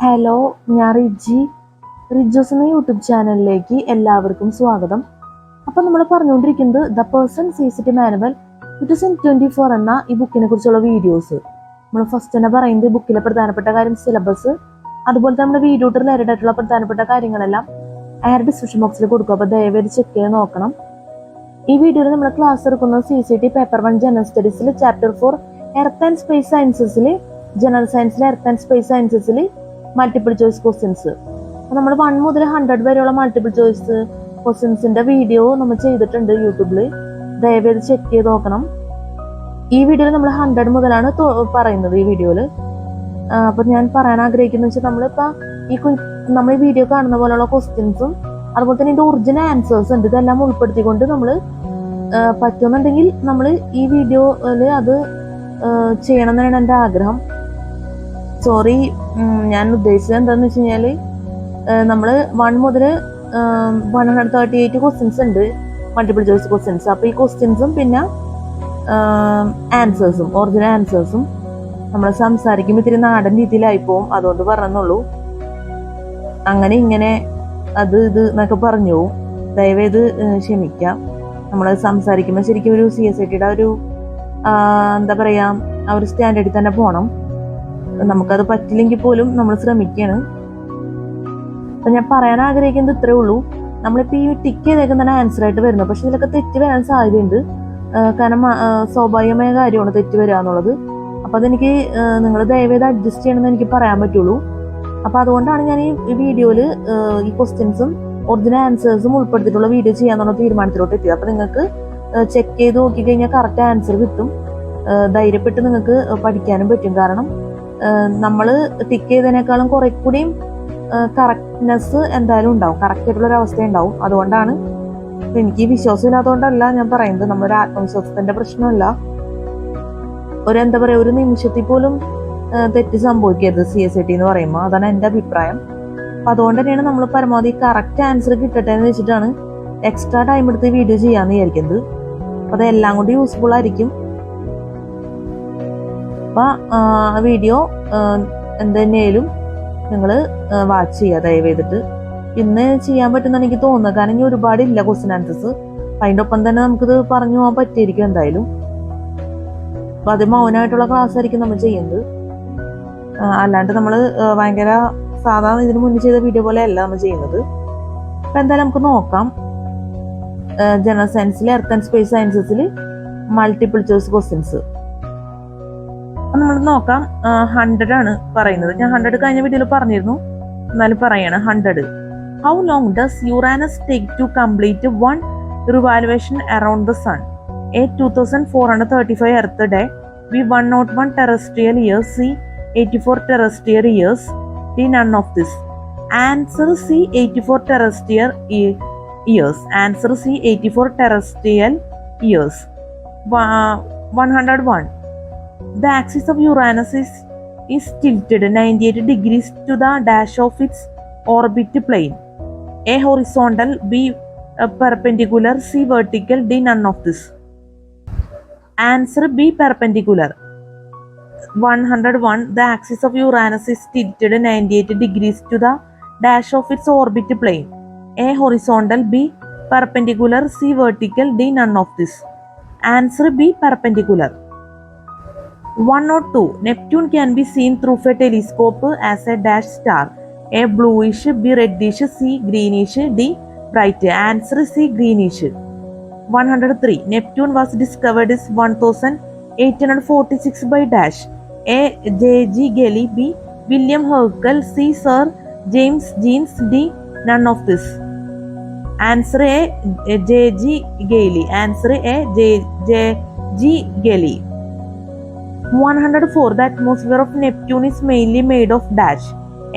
Hello, ഞാൻ റിജോസ് എന്ന YouTube ചാനലിലേക്ക് എല്ലാവർക്കും സ്വാഗതം. അപ്പം നമ്മൾ പറഞ്ഞുകൊണ്ടിരിക്കുന്നത് ദ പേഴ്സൺ സീസിറ്റി മാനുവൽ 2024 എന്ന ഈ ബുക്കിനെ കുറിച്ചുള്ള വീഡിയോസ്. നമ്മൾ ഫസ്റ്റ് തന്നെ പറയുന്നത് ബുക്കിലെ പ്രധാനപ്പെട്ട കാര്യം, സിലബസ്, അതുപോലെ തന്നെ നമ്മുടെ വീഡിയോ റിലേറ്റഡ് ആയിട്ടുള്ള പ്രധാനപ്പെട്ട കാര്യങ്ങളെല്ലാം ഡിസ്ക്രിപ്ഷൻ ബോക്സിൽ കൊടുക്കും. അപ്പോൾ ദയവേത് ചെക്ക് ചെയ്ത് നോക്കണം. ഈ വീഡിയോയിൽ നമ്മൾ ക്ലാസ് എടുക്കുന്നത് CCT പേപ്പർ 1 ജനറൽ സ്റ്റഡീസിൽ ചാപ്റ്റർ 4 എർത്ത് ആൻഡ് സ്പേസ് സയൻസസിൽ, ജനറൽ സയൻസിലെ എർത്ത് ആൻഡ് സ്പേസ് സയൻസസിൽ മൾട്ടിപ്പിൾ ചോയ്സ് ക്വസ്റ്റ്യൻസ്. അപ്പോൾ നമ്മൾ 1 മുതൽ 100 വരെയുള്ള മൾട്ടിപ്പിൾ ചോയ്സ് ക്വസ്റ്റ്യൻസിന്റെ വീഡിയോ നമ്മൾ ചെയ്തിട്ടുണ്ട് യൂട്യൂബിൽ. ദയവേത് ചെക്ക് ചെയ്ത് നോക്കണം. ഈ വീഡിയോയിൽ നമ്മൾ 100 മുതലാണ് പറയുന്നത് ഈ വീഡിയോയിൽ. അപ്പോൾ ഞാൻ പറയാൻ ആഗ്രഹിക്കുന്നത് വെച്ചാൽ നമ്മൾ ഈ വീഡിയോ കാണുന്ന പോലെയുള്ള ക്വസ്റ്റ്യൻസും അതുപോലെ തന്നെ ഇതിന്റെ ഒറിജിനൽ ആൻസേഴ്സ് ഉണ്ട്. ഇതെല്ലാം ഉൾപ്പെടുത്തിക്കൊണ്ട് നമ്മൾ പറ്റുമെന്നുണ്ടെങ്കിൽ നമ്മൾ ഈ വീഡിയോയിൽ അത് ചെയ്യണം എന്നാണ് എൻ്റെ ആഗ്രഹം. സോറി, ഞാൻ ഉദ്ദേശിച്ചത് എന്താണെന്ന് വെച്ച് കഴിഞ്ഞാൽ നമ്മൾ 1 മുതൽ 138 ക്വസ്റ്റ്യൻസ് ഉണ്ട്, മൾട്ടിപ്പിൾ ചോയ്സ് ക്വസ്റ്റ്യൻസ്. അപ്പോൾ ഈ ക്വസ്റ്റ്യൻസും പിന്നെ ആൻസേഴ്സും, ഒറിജിനൽ ആൻസേഴ്സും നമ്മൾ സംസാരിക്കുമ്പോൾ ഇത്തിരി നാടൻ രീതിയിലായി പോവും. അതുകൊണ്ട് പറഞ്ഞെന്നുള്ളൂ. അങ്ങനെ ഇങ്ങനെ അത് ഇത് എന്നൊക്കെ പറഞ്ഞു പോവും. ദയവേത് ക്ഷമിക്കാം. നമ്മൾ സംസാരിക്കുമ്പോൾ ശരിക്കും ഒരു CSITയുടെ ഒരു എന്താ പറയുക, ആ ഒരു സ്റ്റാൻഡേർഡിൽ തന്നെ പോകണം. നമുക്കത് പറ്റില്ലെങ്കിൽ പോലും നമ്മൾ ശ്രമിക്കുകയാണ്. അപ്പം ഞാൻ പറയാൻ ആഗ്രഹിക്കുന്നത് ഇത്രേ ഉള്ളൂ. നമ്മളിപ്പോൾ ഈ ടിക്ക് ചെയ്തേക്കുന്ന ആൻസർ ആയിട്ട് വരുന്നത്, പക്ഷെ ഇതിലൊക്കെ തെറ്റ് വരാൻ സാധ്യതയുണ്ട്. കാരണം സ്വാഭാവികമായ കാര്യമാണ് തെറ്റ് വരിക എന്നുള്ളത്. അപ്പം അതെനിക്ക് നിങ്ങൾ ദയവേത് അഡ്ജസ്റ്റ് ചെയ്യണമെന്ന് എനിക്ക് പറയാൻ പറ്റുള്ളൂ. അപ്പം അതുകൊണ്ടാണ് ഞാൻ ഈ വീഡിയോയിൽ ഈ ക്വസ്റ്റ്യൻസും ഒറിജിനൽ ആൻസേഴ്സും ഉൾപ്പെടുത്തിയിട്ടുള്ള വീഡിയോ ചെയ്യാന്നുള്ള തീരുമാനത്തിലോട്ട് എത്തിയത്. അപ്പം നിങ്ങൾക്ക് ചെക്ക് ചെയ്ത് നോക്കിക്കഴിഞ്ഞാൽ കറക്റ്റ് ആൻസർ കിട്ടും. ധൈര്യപ്പെട്ട് നിങ്ങൾക്ക് പഠിക്കാനും പറ്റും. കാരണം നമ്മൾ ടിക്ക് ചെയ്തതിനേക്കാളും കുറെ കൂടിയും കറക്റ്റ്നെസ് എന്തായാലും ഉണ്ടാവും, കറക്റ്റ് ആയിട്ടുള്ള ഒരു അവസ്ഥ ഉണ്ടാവും. അതുകൊണ്ടാണ് എനിക്ക് വിശ്വാസം ഇല്ലാത്തതുകൊണ്ടല്ല ഞാൻ പറയുന്നത്. നമ്മുടെ ആത്മവിശ്വാസത്തിന്റെ പ്രശ്നമല്ല. എന്താ പറയുക, ഒരു നിമിഷത്തിൽ പോലും തെറ്റ് സംഭവിക്കരുത് CSIT എന്ന് പറയുമ്പോൾ. അതാണ് എൻ്റെ അഭിപ്രായം. അപ്പം അതുകൊണ്ട് തന്നെയാണ് നമ്മൾ പരമാവധി കറക്റ്റ് ആൻസർ കിട്ടട്ടെ എന്ന് വെച്ചിട്ടാണ് എക്സ്ട്രാ ടൈം എടുത്ത് വീഡിയോ ചെയ്യാമെന്ന് വിചാരിക്കുന്നത്. അപ്പം അതെല്ലാം കൊണ്ട് യൂസ്ഫുൾ ആയിരിക്കും. അപ്പം വീഡിയോ എന്തെന്നേലും നിങ്ങൾ വാച്ച് ചെയ്യുക ദയവേതിട്ട്. ഇന്ന് ചെയ്യാൻ പറ്റുന്ന എനിക്ക് തോന്നുന്നത്. കാരണം ഇനി ഒരുപാടില്ല ക്വസ്റ്റ്യൻ ആൻസേഴ്സ്. അതിൻ്റെ ഒപ്പം തന്നെ നമുക്കിത് പറഞ്ഞു പോകാൻ പറ്റിയിരിക്കും എന്തായാലും. അപ്പം അത് മൗനമായിട്ടുള്ള ക്ലാസ് ആയിരിക്കും നമ്മൾ ചെയ്യുന്നത്. അല്ലാണ്ട് നമ്മൾ ഭയങ്കര സാധാരണ ഇതിന് മുന്നേ ചെയ്ത വീഡിയോ പോലെ അല്ല നമ്മൾ ചെയ്യുന്നത്. അപ്പം എന്തായാലും നമുക്ക് നോക്കാം. ജനറൽ സയൻസിലെ എർത്ത് ആൻഡ് സ്പേസ് സയൻസസിൽ മൾട്ടിപ്പിൾ ചോയ്സ് ക്വസ്റ്റ്യൻസ് അപ്പം നമ്മൾ നോക്കാം. 100 ആണ് പറയുന്നത്. ഞാൻ 100 കഴിഞ്ഞ വീഡിയോയിൽ പറഞ്ഞിരുന്നു, എന്നാലും പറയാണ്. 100. How long does Uranus take to complete 1 revolution around the sun? A 2435 Earth day, B 101 terrestrial years, C 84 terrestrial years, D none of this. Answer C 84 terrestrial years. Answer C 84 terrestrial years. 101. The axis of Uranus is tilted 98 degrees to the dash of its orbit plane. A horizontal, B perpendicular, C vertical, D none of this. Answer B perpendicular. 101. The axis of Uranus is tilted 98 degrees to the dash of its orbit plane. A horizontal, B perpendicular, C vertical, D none of this. Answer B perpendicular. 102. Neptune can be seen through a telescope as a dash star. A bluish, B reddish, C greenish, D bright. Answer C greenish. 103. Neptune was discovered is 1846 by dash. A J.G. Galley, B William Herschel, C Sir James Jeans, D none of this. Answer A J.G. Galley. Answer A J.G. Galley. 104. The atmosphere of Neptune is mainly made of dash.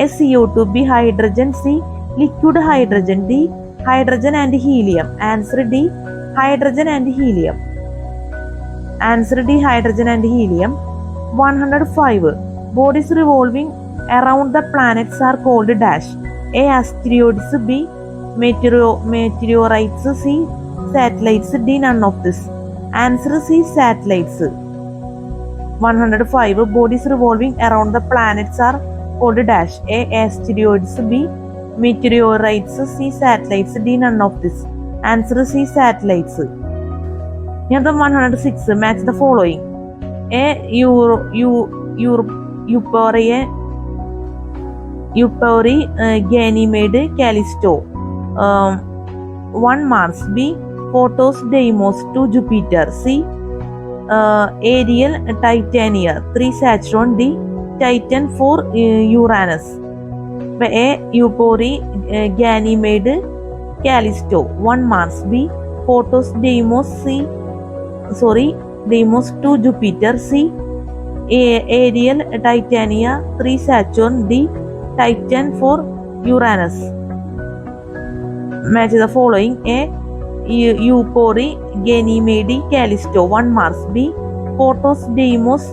A CO2, B hydrogen, C liquid hydrogen, D hydrogen and helium. Answer D hydrogen and helium. Answer D hydrogen and helium. 105. Bodies revolving around the planets are called dash. A asteroids, B meteorites, C satellites, D none of this. Answer C satellites. 105. Bodies revolving around the planets are called dash. A. Asteroids. B. Meteorites. C. Satellites. D. None of this. Answer C. Satellites. Here the 106. Match the following. A. Euphoria, Ganymede, Callisto. 1 Mars. B. Photos, Deimos. 2 Jupiter. C. Ariel, Titania. 3 Saturn. D. Titan. 4 Uranus. A. Euphoria, Ganymede, Callisto. 1 Mars. B. Photos, Deimos. Deimos. 2 Jupiter. C. Ariel, Titania. 3 Saturn. D. Titan. 4 Uranus. Match the following. A. Euphoria, Ganymede, Callisto. 1 Mars. B. Photos, Deimos.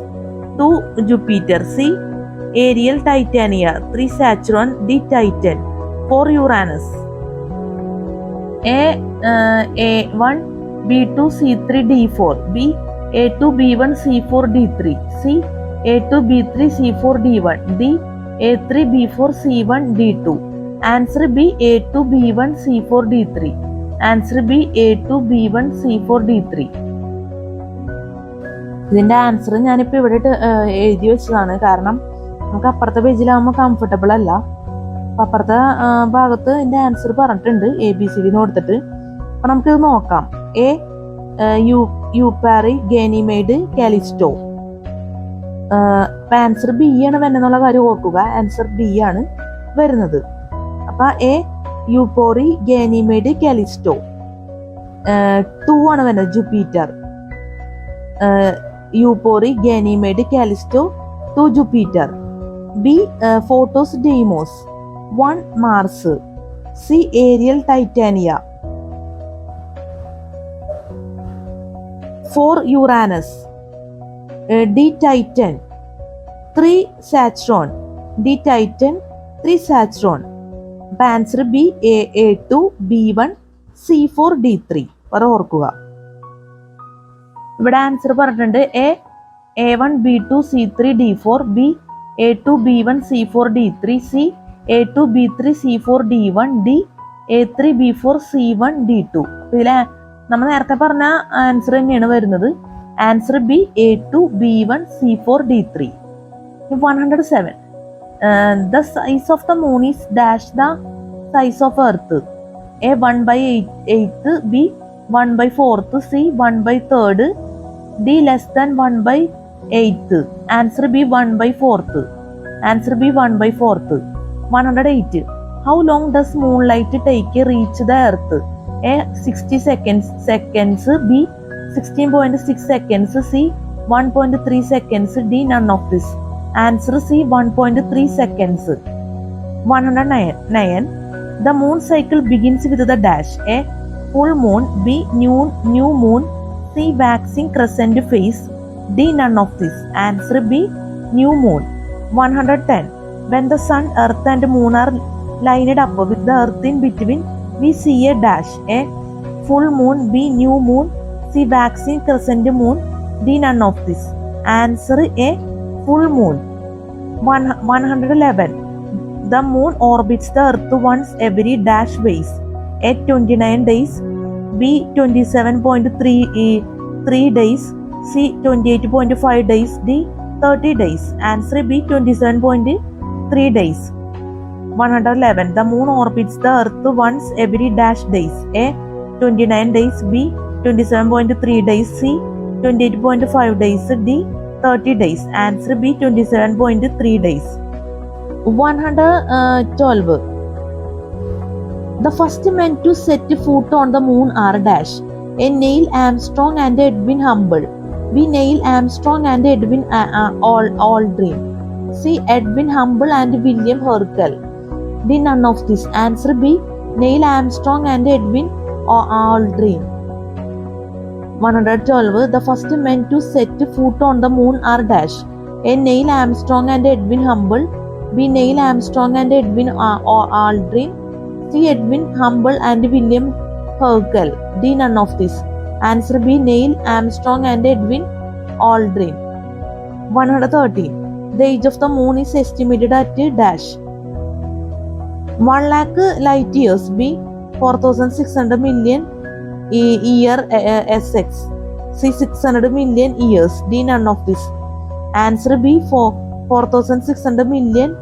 2 Jupiter. C. Ariel, Titania. 3 Saturn. D. Titan. 4 Uranus. A. A1, B2, C3, D4. B. A2, B1, C4, D3. C. A2, B3, C4, D1. D. A3, B4, C1, D2. Answer B. A2, B1, C4, D3. Answer B. A2, B1, C4, D3. ഇതിൻ്റെ answer ഞാനിപ്പോൾ ഇവിടെ എഴുതി വെച്ചതാണ്. കാരണം നമുക്ക് അപ്പുറത്തെ പേജിലാകുമ്പോൾ comfortable അല്ല. അപ്പം അപ്പുറത്തെ ഭാഗത്ത് ഇതിൻ്റെ ആൻസർ പറഞ്ഞിട്ടുണ്ട് ABCD കൊടുത്തിട്ട്. അപ്പം നമുക്കിത് നോക്കാം. എ. യൂപ്പാറി, ഗാനിമേഡ്, കാലിസ്റ്റോ. അപ്പം ആൻസർ B ആണ് വരുന്നുള്ള കാര്യം ഓർക്കുക. ആൻസർ B ആണ് വരുന്നത്. അപ്പം എ. യൂപ്പോറി, Ganymede, Callisto. 2 ആണ് വരുന്നത്, ജുപ്പിറ്റർ. യൂപ്പോറി, Ganymede, Callisto. 2 Jupiter. B. Phobos, Deimos. 1 Mars. C. Ariel, Titania. 4 Uranus. D. Titan. 3 Saturn. D. Titan. 3 Saturn. അപ്പം answer B. A2, B1, C4, D3. ഓർക്കുക. ഇവിടെ ആൻസർ പറഞ്ഞിട്ടുണ്ട്. A1, B2, C3, D4. B. A2, B1, C4, D3. C. A2, B3, C4, D1. D. A3, B4, C1, D2. ഇതിൽ നമ്മൾ നേരത്തെ പറഞ്ഞ answer തന്നെയാണ് വരുന്നത്. Answer B. A2, B1, C4, D3. 107. The size of the moon is dash the size of earth. A. 1/8. B. 1/4. C. 1/3. D. less than 1/8. Answer B. 1/4. Answer B. 1/4. 108. How long does moonlight take to reach the earth? A. 60 seconds. B. 16.6 seconds. C. 1.3 seconds. D. none of this. Answer C. 1.3 seconds. 109. The moon cycle begins with the dash. A. full moon. B. new moon. C. waxing crescent phase. D. none of this. Answer B. new moon. 110. When the sun, earth and moon are lined up with the earth in between, we see a dash. A. full moon. B. new moon. C. waxing crescent moon. D. none of this. Answer A. full moon. 111. The moon orbits the earth once every dash ways. A. 29 days. B. 27.3 days. C. 28.5 days. D. 30 days. Answer B. 27.3 days. 111. The moon orbits the earth once every dash days. A. 29 days. B. 27.3 days. C. 28.5 days. D. 30 days. Answer B. 27.3 days. 112. The first men to set foot on the moon are dash. A. Neil Armstrong and Edwin Hubble. B. Neil Armstrong and Edwin Aldrin. C. Edwin Hubble and William Herschel. D. none of this. Answer B. Neil Armstrong and Edwin Aldrin. 112. The first men to set foot on the moon are dash. A. Neil Armstrong and Edwin Hubble. B. Neil Armstrong and Edwin Aldrin. C. Edwin Hubble and William Herschel. D. none of this. Answer B. Neil Armstrong and Edwin Aldrin. 113. The age of the moon is estimated at dash. 1 lakh light years. B. 4,600 million year SX. C. 600 million years. D. None of this. Answer B. 4,600 million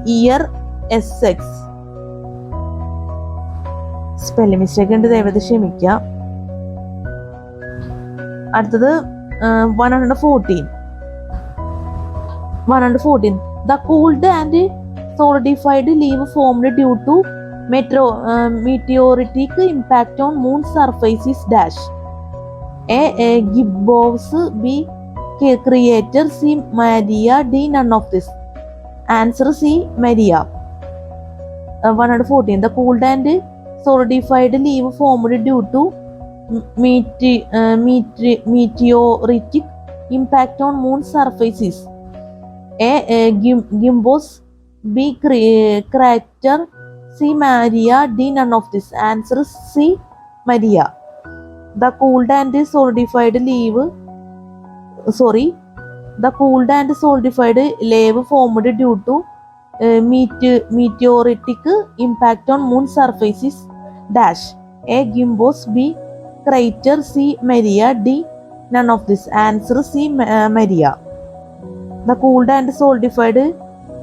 year SX. Spelling mistake ഉണ്ട്, ദയവായി ക്ഷമിക്കാം. അടുത്തത് 114. The cooled and solidified leaf formed due to meteoritic impact on moon surface is dash. A. Gibbous. B. Creator. C. Maria. D. None of this. Answer C. Maria. 114. The cooled and solidified leaf formed due to meteoritic impact on moon surfaces. A. Gibbous. B. Crater. C. Maria. D. None of this. Answer C. Maria. The cooled and solidified leaf formed due to meteoritic impact on moon surfaces dash. A. Gibbous. B. Crater. C. Maria. D. None of this. Answer C. Maria. The cooled and solidified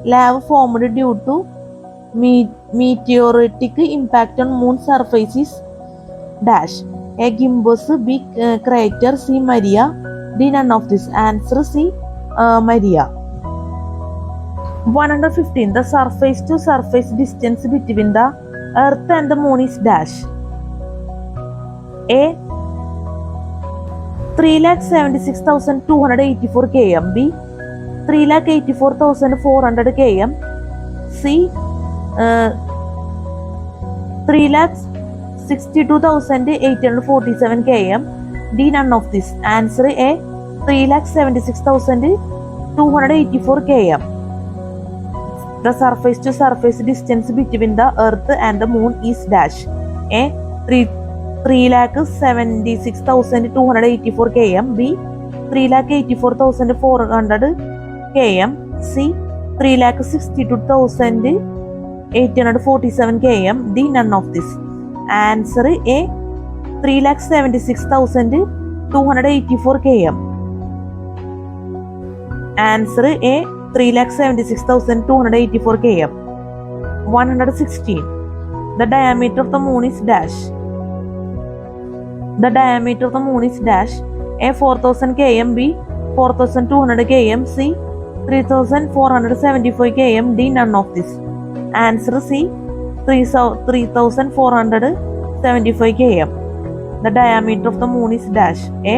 lava formed due to meteoritic impact on moon surfaces dash. A. Gibbous. B. Crater. C. Maria. D. None of this. Answer C. Maria. 115. The surface to surface distance between the Earth and the Moon is dash. A. 3,76,284 km. B. 3,84,400 km. C. 3,62,847 km. D. None of this. Answer A. 3,76,284 km. The surface to surface distance between the Earth and the Moon is dash. A. 3,76,284 km. B. 3,84,400 km. C. 3,62,847 km. D. None of this. Answer A. 3,76,284 km. Answer A. 3,76,284 km. 116. The diameter of the moon is dash. The diameter of the moon is dash. A. 4,000 km. B. 4,200 km. C. 3,475 km. D. None of this. Answer C. 3,475 km. The diameter of the moon is dash. A.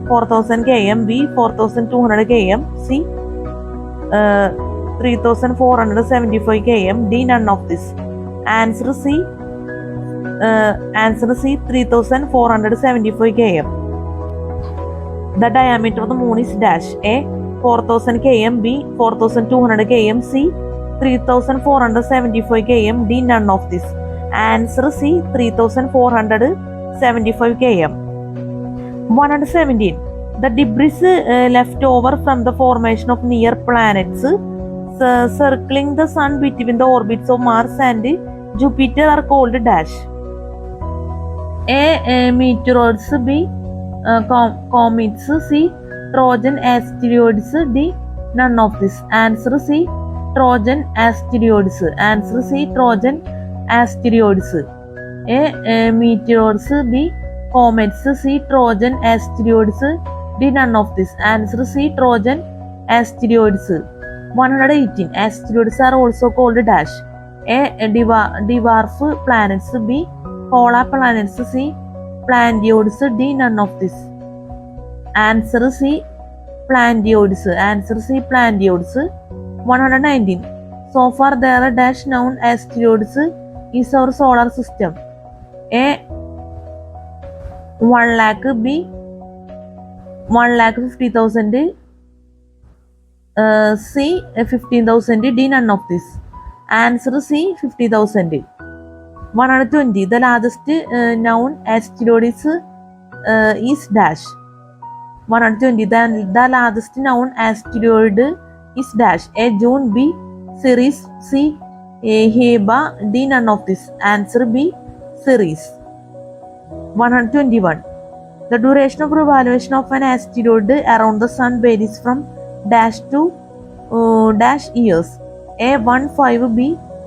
4,000 km. B. 4,200 km. C. 3,475 km. D. None of this. Answer C. 3,475 km. The diameter of the moon is dash. A. 4,000 km. B. 4,200 km. C. 3,475 km. D. None of this. Answer C. 3,475 km. 117. The debris left over from the formation of near planets circling the sun between the orbits of Mars and Jupiter are called dash. A. Meteoroids. B. Comets. C. Trojan asteroids. D. None of this. Answer C. Trojan asteroids. Answer C. Trojan asteroids. A. Meteoroids. B. Comets. C. Trojan asteroids. D. None of this. Answer C. Trojan asteroids. 118. Asteroids are also called dash. A. Dwarf planets. B. Polar planets. C. Planetoids. D. None of this. Answer C. Planetoids. Answer C. Planetoids. 119. So far there are dash known asteroids is our solar system. A. 1 lakh. B. 1,50,000. C. 15,000. D. None of this. Answer C. 50,000. 120. The largest known asteroid is dash. 120. The largest known asteroid is dash. A. June. B. Ceres. C. Heba. D. None of this. Answer B. Ceres. 121. The duration of revolution of an asteroid around the sun varies from dash to dash years. A. 15. B.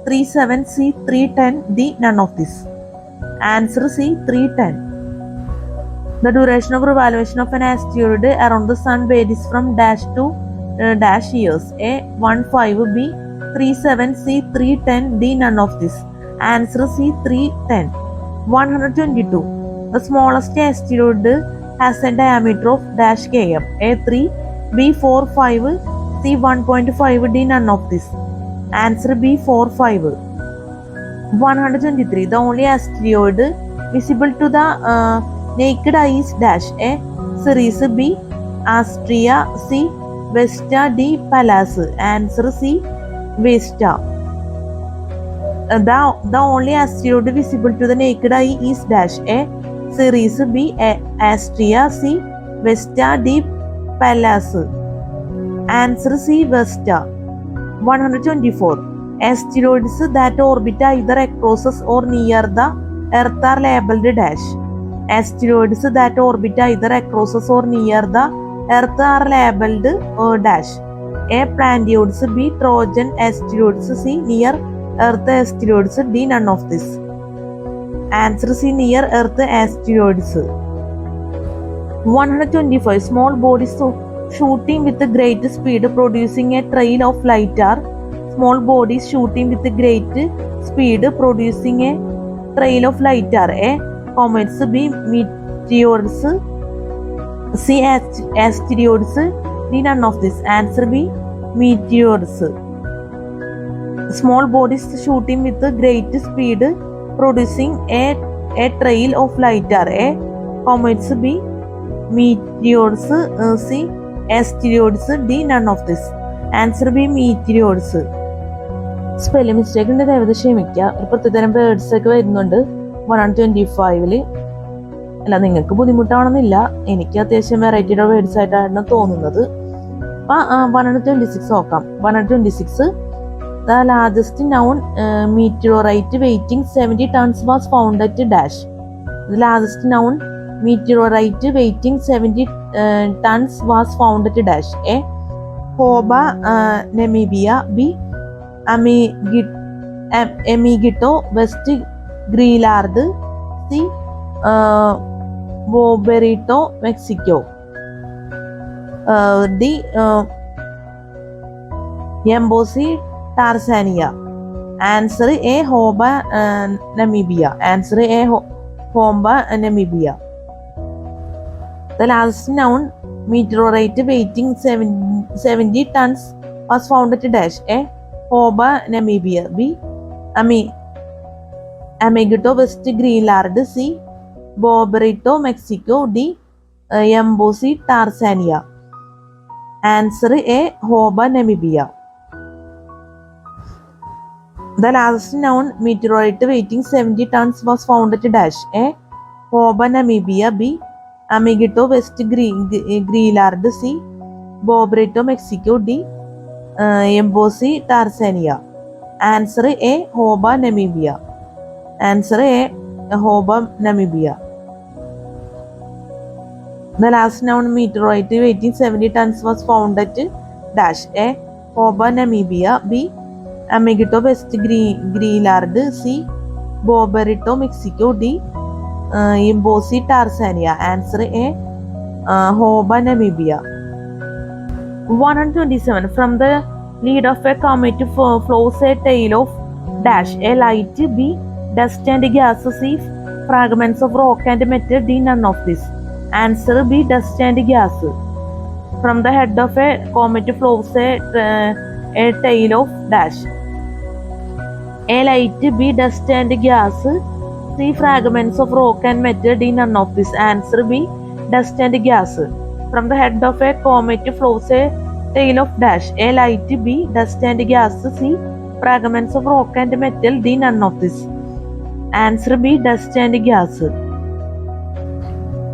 37. C. 310. D. None of this. Answer C. 310. The duration of revolution of an asteroid around the sun varies from dash to dash years. A. 15. B. 37. C. 310. D. None of this. Answer C. 310. 122. The smallest asteroid has a diameter of dash km. A. 3. B. 4. 5. C. 1.5. D. None of this. Answer B. 4. 5. 123. The only asteroid visible to the naked eye is dash. A. Ceres. B. Astrea. C. Vesta. D. Pallas. Answer C. Vesta. The only asteroid visible to the naked eye is dash. A. Ceres. B. Astrea. C. Vesta. D. Pallas. Answer C. Vesta. 124. Asteroids that orbit either across or near the Earth are labeled dash. Asteroids that orbit either across or near the Earth are labeled dash. A. Planetoids. B. Trojan asteroids. C. Near Earth asteroids. D. None of this. Answer C. Near Earth asteroids. 125. Small bodies shooting with great speed producing a trail of light are. Small bodies shooting with great speed producing a trail of light are. A. Comets. B. Meteors. C. Asteroids. D. None of this. Answer B. Meteors. Small bodies shooting with great speed producing a trail of light are. A. Comets. B. Meteors. C. Asteroids. D. None of this. Answer B. Meteors. Spelling mistake ഉണ്ട്, ദയവായി ക്ഷമിക്കുക. ഒരു പ്രത്യേകതരം words ഒക്കെ വരുന്നുണ്ട് 125. അല്ല, നിങ്ങൾക്ക് ബുദ്ധിമുട്ടാണെന്നില്ല, എനിക്ക് അത്യാവശ്യം വെറൈറ്റിയുടെ വേർഡ്സ് ആയിട്ടാണ് തോന്നുന്നത്. 126 നോക്കാം. 126. The largest known meteorite weighing 70 tons was found at dash. The largest known meteorite weighing 70 tons was found at dash. A. Hoba, Namibia. B. Amiguito, West Greenland. C. Boberito, Mexico. D. Embosi, Tanzania. Answer A. Hoba, Namibia. Answer A. Hoba, Namibia. The last known meteorite weighing 70 tons was found at dash. A. Hoba, Namibia. B. Amiguito, West Greenland. C. Boberito, Mexico. D. Embosi, Tanzania. Answer A. Hoba, Namibia. The last known meteorite weighing 70 tons was found at dash. A. Hoba, Namibia. B. Amiguito, West Greenland. C. Boberito, Mexico. D. Embosi, Tanzania. Answer A. Hoba, Namibia. Answer A. Hoba, Namibia. The last known meteorite weighing 70 tons was found at dash. A. Hoba, Namibia. B. Amiguito, West Greenland. C. Boberito, Mexico. D. Embosi, Tanzania. Answer A. Hoba, Namibia. 127. From the lead of a comet flows a tail of dash. A. Light. B. Dust and gas. C. Fragments of rock and metal. D. None of this. Answer B. Dust and gas. From the head of a comet flows a tail of dash. A. Light. B. Dust and gas. C. Fragments of rock and metal. D. None of this. Answer B. Dust and gas. From the head of a comet flows a tail of dash. A. Light. B. Dust and gas. C. Fragments of rock and metal. D. None of this. Answer B. Dust and gas.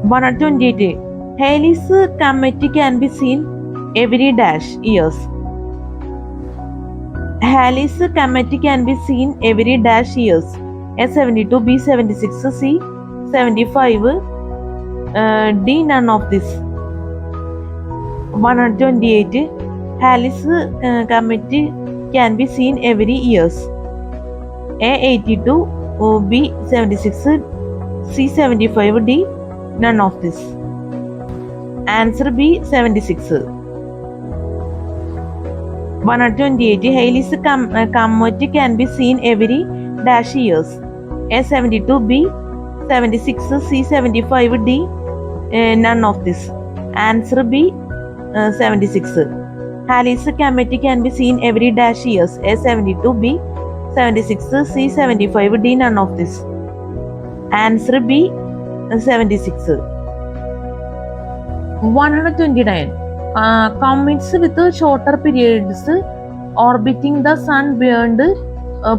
128. Halley's Comet can be seen every dash years. Halley's Comet can be seen every dash years. A72, B76, C75, D none of this. 128. Halley's Comet can be seen every years. A82, B76, C75, D none of this. Answer B 76. 128. Halley's Comet can be seen every dash years. A72, B 76, C 75, D none of this. Answer B 76. Halley's Comet can be seen every dash years. A72, B 76, C 75, D none of this. Answer B 76. 129. Comets with shorter periods orbiting the sun beyond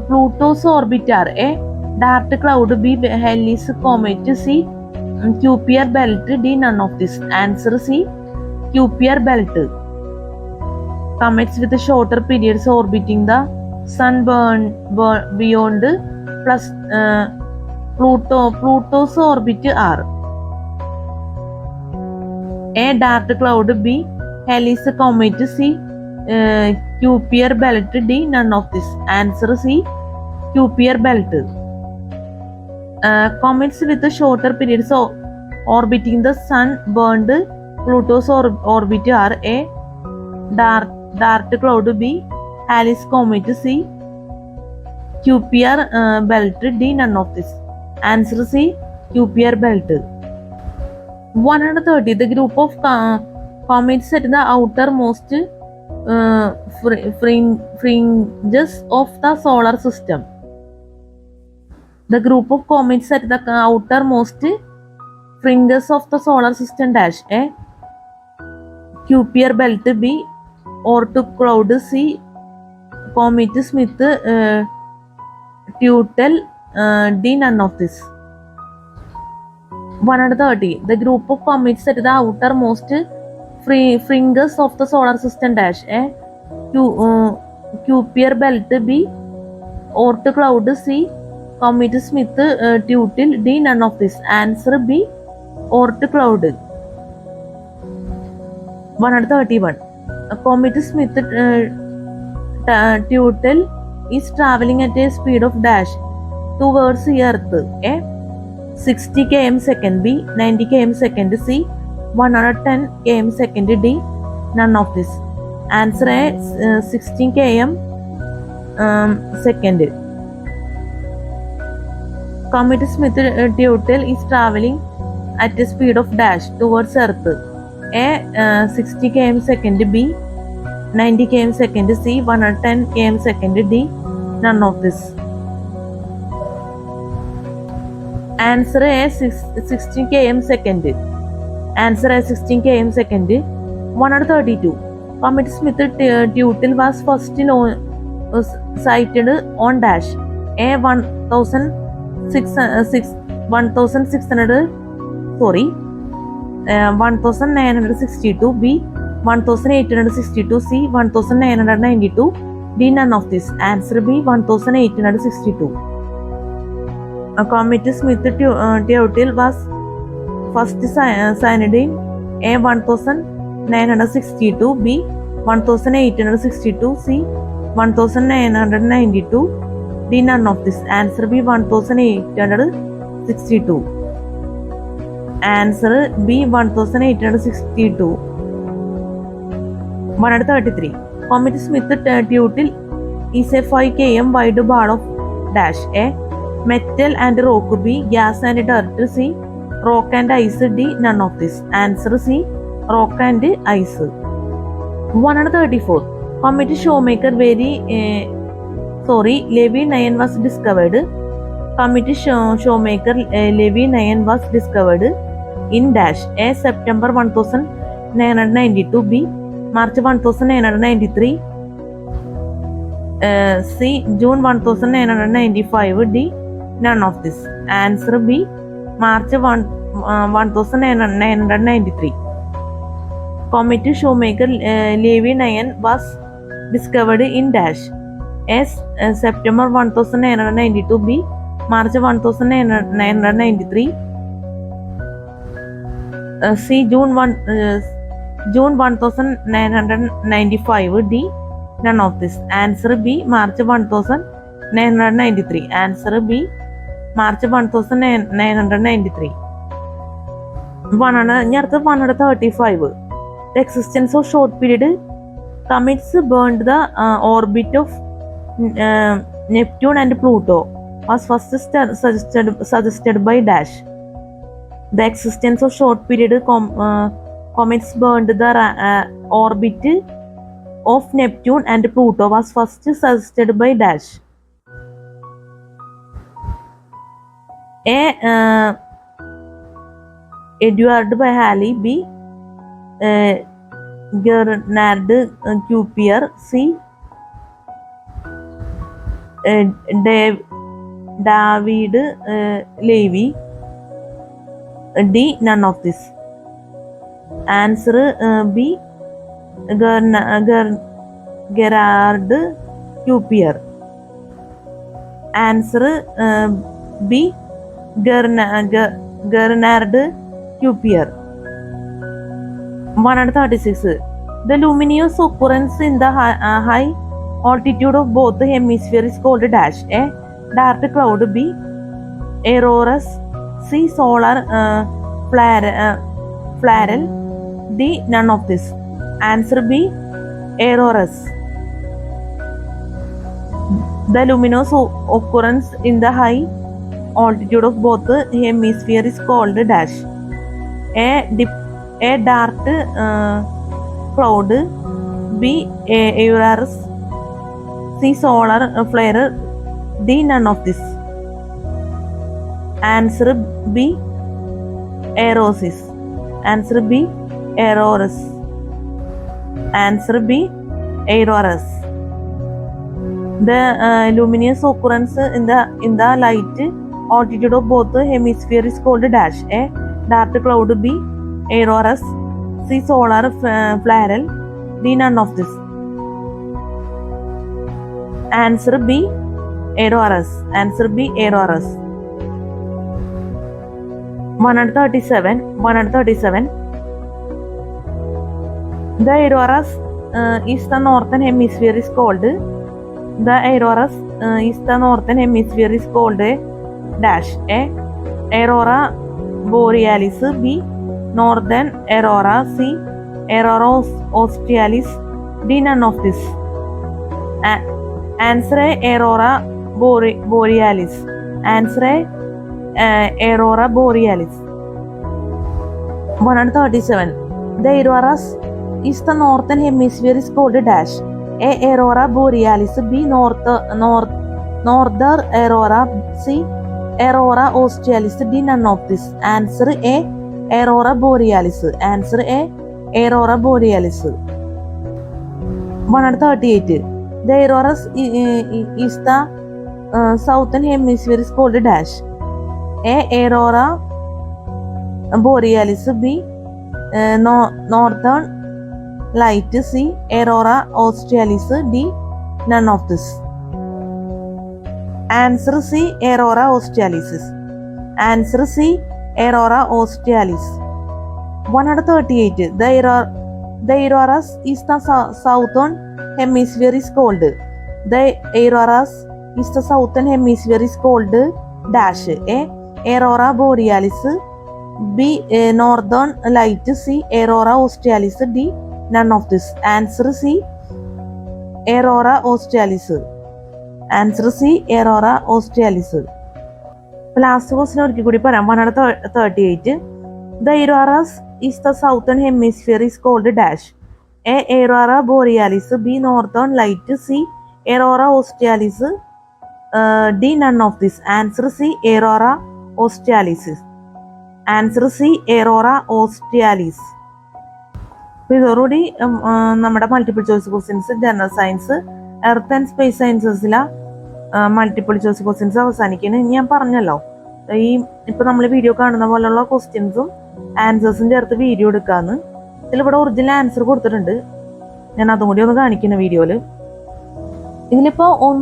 Pluto's orbit are A. Dart cloud, B. Halley's Comet, C. Kuiper belt, D. None of this. Answer C. Kuiper belt. Comets with shorter periods orbiting the sun beyond plus Pluto's orbit are A. Dart cloud, B. Halley's Comet, C. Kuiper belt, D. None of this. Answer C. Kuiper belt. Comets with shorter periods orbiting the sun beyond Pluto's orbit are A. Dart cloud, B. Halley's Comet, C. Kuiper belt, D. None of this. Answer C. Kuiper belt. 130. The group of comets at the outermost fringes of the solar system. The group of comets at the outermost fringes of the solar system dash A. Kuiper belt, B. Oort cloud, C. Comet Smith Tuttle, D. None of this. 130. The group of comets at the outermost fringes of the solar system dash A. Kuiper belt, B. Oort cloud, C. Comet Smith Tuttle, D. None of this. Answer B. Oort cloud. 131. Comet Smith Tuttle is traveling at a speed of dash towards the Earth. A. 60 km second, B. 90 km second, C. 110 km second, D. None of this. Answer A. 16 km second. Comet Smith Tuttle is traveling at a speed of dash towards Earth. A. 60 km second, B. 90 km second, C. 110 km second, D. None of this. Answer A. 16 km second. Answer A. 16 km second. 132. Comet Smith Tuttle was first sighted on dash A. 1962, B. 1862, C. 1992, D. None of this. Answer B. 1862. Comet Smith Tuttle was first sighted in A. 1962, B. 1862, C. 1992, D. None of this. Answer B. 1862. Answer B. 1862. 133. Comet Smith Tuttle is a 5 km wide ball of dash A. Metal and rock, B. Gas and dirt, C. Rock and ice, D. None of this. Answer C. Rock and ice. 134. Comet Shoemaker Levy 9 was discovered. Comet Shoemaker Levy 9 was discovered in dash A. September 1992, B. March 1993, C. June 1995, D. None of this. Answer B. March 1993. Comet Shoemaker Levy 9 was discovered in dash. S. September 1992. B. March 1993. C. June 1995. D. None of this. Answer B. March 1993. Answer B. March 1993. 135. The existence of short period comets burned the orbit of Neptune and Pluto was first suggested by dash. The existence of short period comets burned the orbit of Neptune and Pluto was first suggested by dash. A. Edward by Halley. B. Gernard Cuvier. C. David Levy. D. None of this. Answer B. Gerard Cuvier. Answer B. Gernard Cuvier. 136. The luminous occurrence in the high altitude of both the hemispheres is called dash. A. Dark cloud. B. Auroras. C. Solar flare. D. None of this. Answer B. Auroras. The luminous occurrence in the high altitude of both the hemispheres is called dash. A. Dark cloud. B. Auroras. C. Solar flare. D. None of this. Answer B. Auroras. Answer B. Auroras. Answer B. Auroras. The luminous occurrence in the light altitude of both the hemispheres is called dash. A. Dark cloud. B. Auroras. C. Solar flare. D. None of this. Answer B. Auroras. Answer B. Auroras. 137. The auroras is the northern hemisphere is called. The auroras is the northern hemisphere is called dash. A. Aurora borealis. B. Northern aurora. C. Aurora australis. D. None of this. Answer A. Aurora borealis. Answer A. Aurora borealis. 137. The auroras is the northern hemisphere is called dash. A. Aurora borealis. B. Northern aurora. C. Aurora australis. D. None of this. Answer A. Aurora borealis. Answer A. Aurora borealis. 138. The auroras is the southern hemisphere is called dash. A. Aurora borealis. B. Northern light. C. Aurora australis. D. None of this. Answer C. Aurora australis. Answer C. Aurora australis. 138. The auroras is the southern hemisphere is called. The auroras is the southern hemisphere is called dash. A. Aurora borealis. B. Northern light. C. Aurora australis. D. None of this. Answer C. Aurora australis. Answer C. Aurora australis. Last question ഒരിക്കൽ കൂടി പറയാം. 138. The auroras is the southern hemisphere is called dash. A. Aurora borealis. B. Northern light. C. Aurora australis. D. None of this. Answer C. Aurora australis. Answer C. Aurora australis. ഇതോടുകൂടി നമ്മുടെ multiple choice questions general science earth and space സയൻസസിലെ multiple choice questions അവസാനിക്കുന്നു. ഞാൻ പറഞ്ഞല്ലോ ഇപ്പൊ നമ്മൾ video കാണുന്ന പോലുള്ള ക്വസ്റ്റ്യൻസും ആൻസേഴ്സും ചേർത്ത് വീഡിയോ എടുക്കാന്ന്. ഇതിലിവിടെ ഒറിജിനൽ ആൻസർ കൊടുത്തിട്ടുണ്ട്. ഞാൻ അതും കൂടി ഒന്ന് കാണിക്കുന്ന വീഡിയോയിൽ. ഇതിലിപ്പോ 1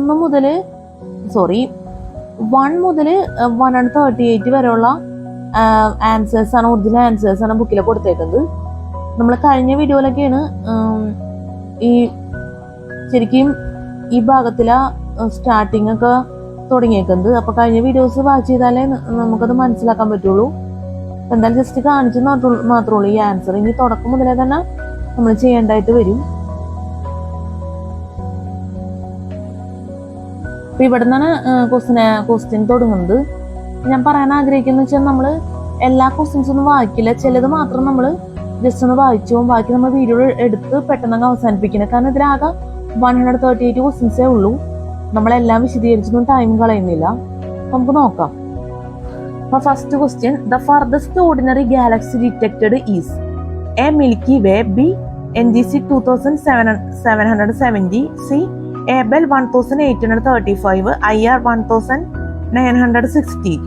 മുതൽ 138 വരെയുള്ള ആൻസേഴ്സ് ആണ്, ഒറിജിനൽ ആൻസേഴ്സ് ആണ് ബുക്കിൽ കൊടുത്തേക്കുന്നത്. നമ്മൾ കഴിഞ്ഞ വീഡിയോയിലൊക്കെയാണ് ഈ ശരിക്കും ഈ ഭാഗത്തിലെ സ്റ്റാർട്ടിങ് ഒക്കെ തുടങ്ങിയേക്കുന്നത്. അപ്പൊ കഴിഞ്ഞ വീഡിയോസ് വാച്ച് ചെയ്താലേ നമുക്കത് മനസ്സിലാക്കാൻ പറ്റുള്ളൂ. എന്തായാലും ജസ്റ്റ് കാണിച്ചു മാത്രമേ ഉള്ളൂ ഈ ആൻസർ. ഇനി തുടക്കം മുതലേ തന്നെ നമ്മൾ ചെയ്യേണ്ടതായിട്ട് വരും. അപ്പൊ ഇവിടെ നിന്നാണ് ക്വസ്റ്റ്യൻ തുടങ്ങുന്നത്. ഞാൻ പറയാൻ ആഗ്രഹിക്കുന്ന വെച്ചാൽ നമ്മൾ എല്ലാ ക്വസ്റ്റ്യൻസും ഒന്നും വായിക്കില്ല, ചിലത് മാത്രം നമ്മൾ ജസ്റ്റ് ഒന്ന് വായിച്ചു പോകും. ബാക്കി നമ്മൾ വീഡിയോ എടുത്ത് പെട്ടെന്ന് അവസാനിപ്പിക്കുന്നത്. കാരണം ഇതിലാകെ 138 ക്വസ്റ്റ്യൻസേ ഉള്ളൂ. നമ്മളെല്ലാം വിശദീകരിച്ചൊന്നും ടൈം കളയുന്നില്ല. നമുക്ക് നോക്കാം. അപ്പൊ first question, the farthest ordinary galaxy detected is A Milky Way, B NGC 2770, C Abell 1835, IR 1916,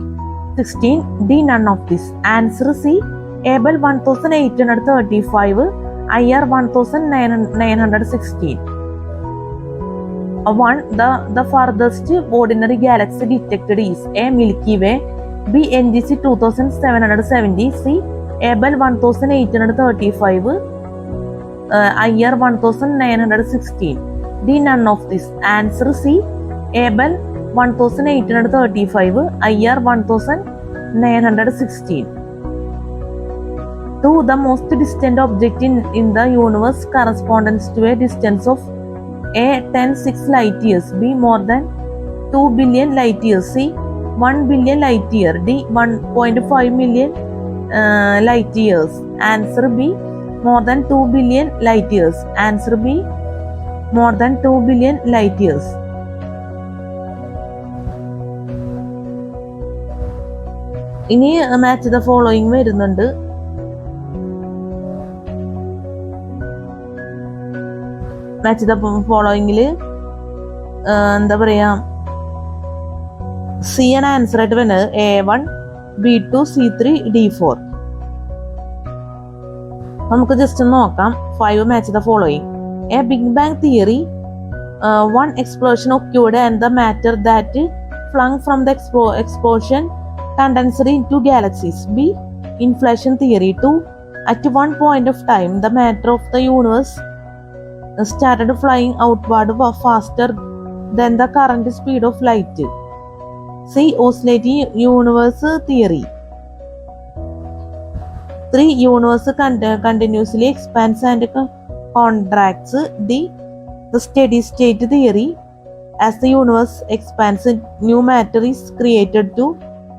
D none of this. Answer C, Abell 1835, IR 1916. 1. The farthest ordinary galaxy detected is A Milky Way, B NGC 2770, C Abell 1835, IR 1916. D none of this. Answer C, Abell 1835, IR 1916. 2. The most distant object in the universe corresponds to a distance of A 10.6 light years, B more than 2 billion light years, C 1 billion light year, D 1.5 million light years. Answer B, more than 2 billion light years. Answer B, more than 2 billion light years. ഇനി match the following വരുന്നുണ്ട്. Match the ഫോളോയിങ്ങില് എന്താ പറയാ, C ആണ് answer ആയിട്ട് വരുന്നത്. A1, B2, C3, D4. നമുക്ക് just നോക്കാം. 5 match the following. A Big Bang theory, one explosion occurred and the matter that flung from the explosion condensed into galaxies. B. Inflation theory. 2. At one point of time, the matter of the universe started flying outward faster than the current speed of light. C. Oscillating universe theory. 3. Universe continuously expands and contracts. D. The steady state theory. As the universe expands, new matter is created to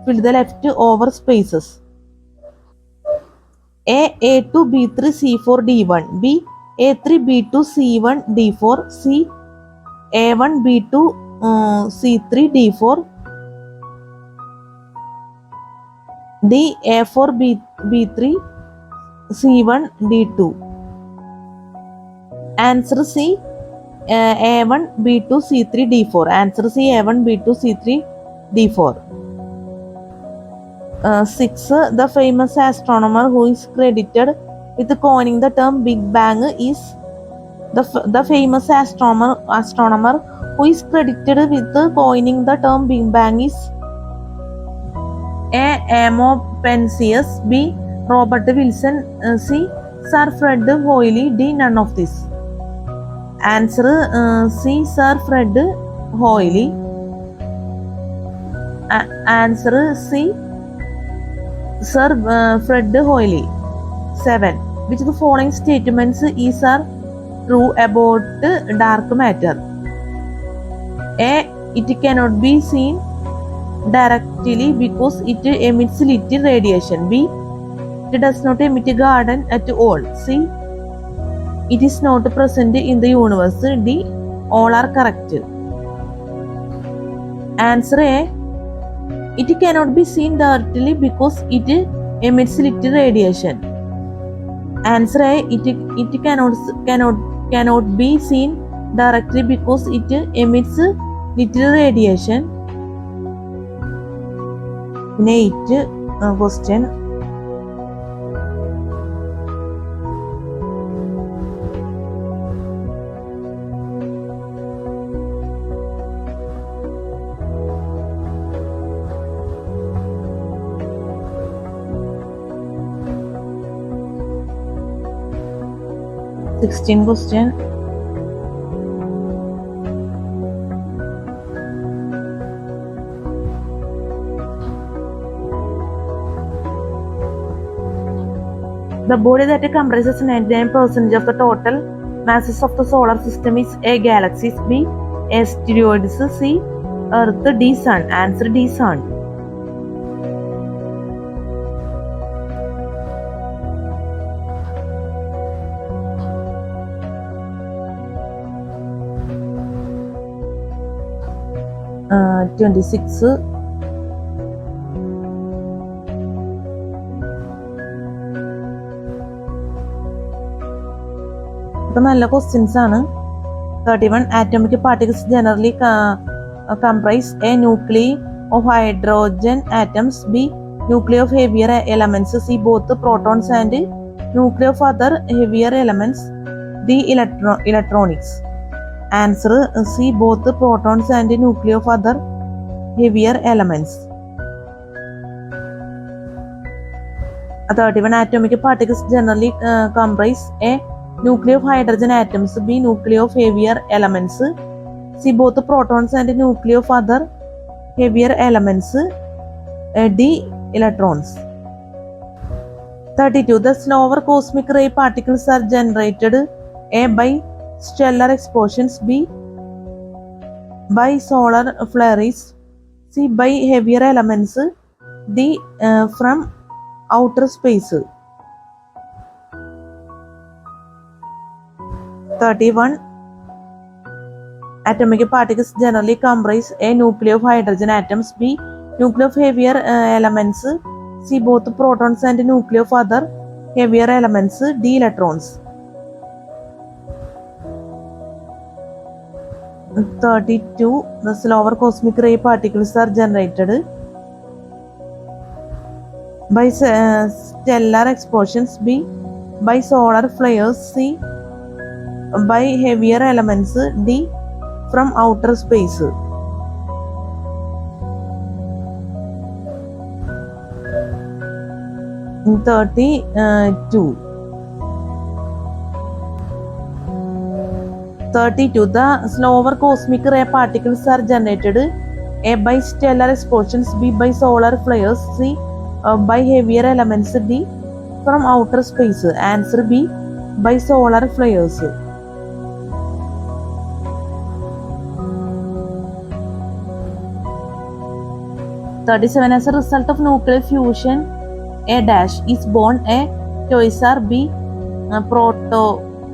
fill the leftover spaces. A2, B3, C4, D1. B. A3, B2, C1, D4. C. A1, B2, C3, D4. D. A4, B3, C1, D2. Answer C, A1, B2, C3, D4. Answer C, A1, B2, C3, D4. 6. The famous astronomer who is credited with coining the term Big Bang is the famous astronomer who is credited with coining the term Big Bang is A. Amo Penzias, B. Robert Wilson, C. Sir Fred Hoyle, D. None of this. Answer C, Sir Fred Hoyle. Answer C, Sir Fred Hoyle. 7. Which of the following statements are true about dark matter? A. It cannot be seen directly because it emits little radiation. B. It does not emit garden at all. C. It is not present in the universe. D. All are correct. Answer A. It cannot be seen directly because it emits little radiation. Answer A. It cannot be seen directly because it emits little radiation. 8 question. 16 question. The body that comprises 99% of the total masses of the solar system is A. Galaxies, B. Asteroids, C. Earth, D. Sun. Answer D. Sun. Uh, 26. ഇപ്പം നല്ല questions ആണ്. 31. Atomic particles generally comprise A. nuclei of hydrogen atoms, B. nuclei of heavier elements, C. both protons and nuclei of other heavier elements, D. electronics. Answer C. both protons and nuclei of other heavier elements. 31. Atomic particles generally comprise A. nuclei of hydrogen atoms, B. nuclei of heavier elements, C. both protons and nuclei of other heavier elements, D. electrons. 32. The slower cosmic ray particles are generated A. by stellar explosions, B. by solar flares, C. by heavier elements, D. from outer space. 31. Atomic particles generally comprise A. nuclei of hydrogen atoms, B. nuclei of heavier elements, C. both protons and nuclei of other heavier elements, D. electrons. 32. The slower cosmic ray particles are generated by stellar explosions, B. by solar flares, C. by heavier elements, D. from outer space. 32. 32. The slower cosmic ray particles are generated A. by stellar explosions, B. by solar flares, C. by heavier elements, D. from outer space. Answer B. by solar flares. 37. As a result of nuclear fusion, A dash is born, A. quasar, B.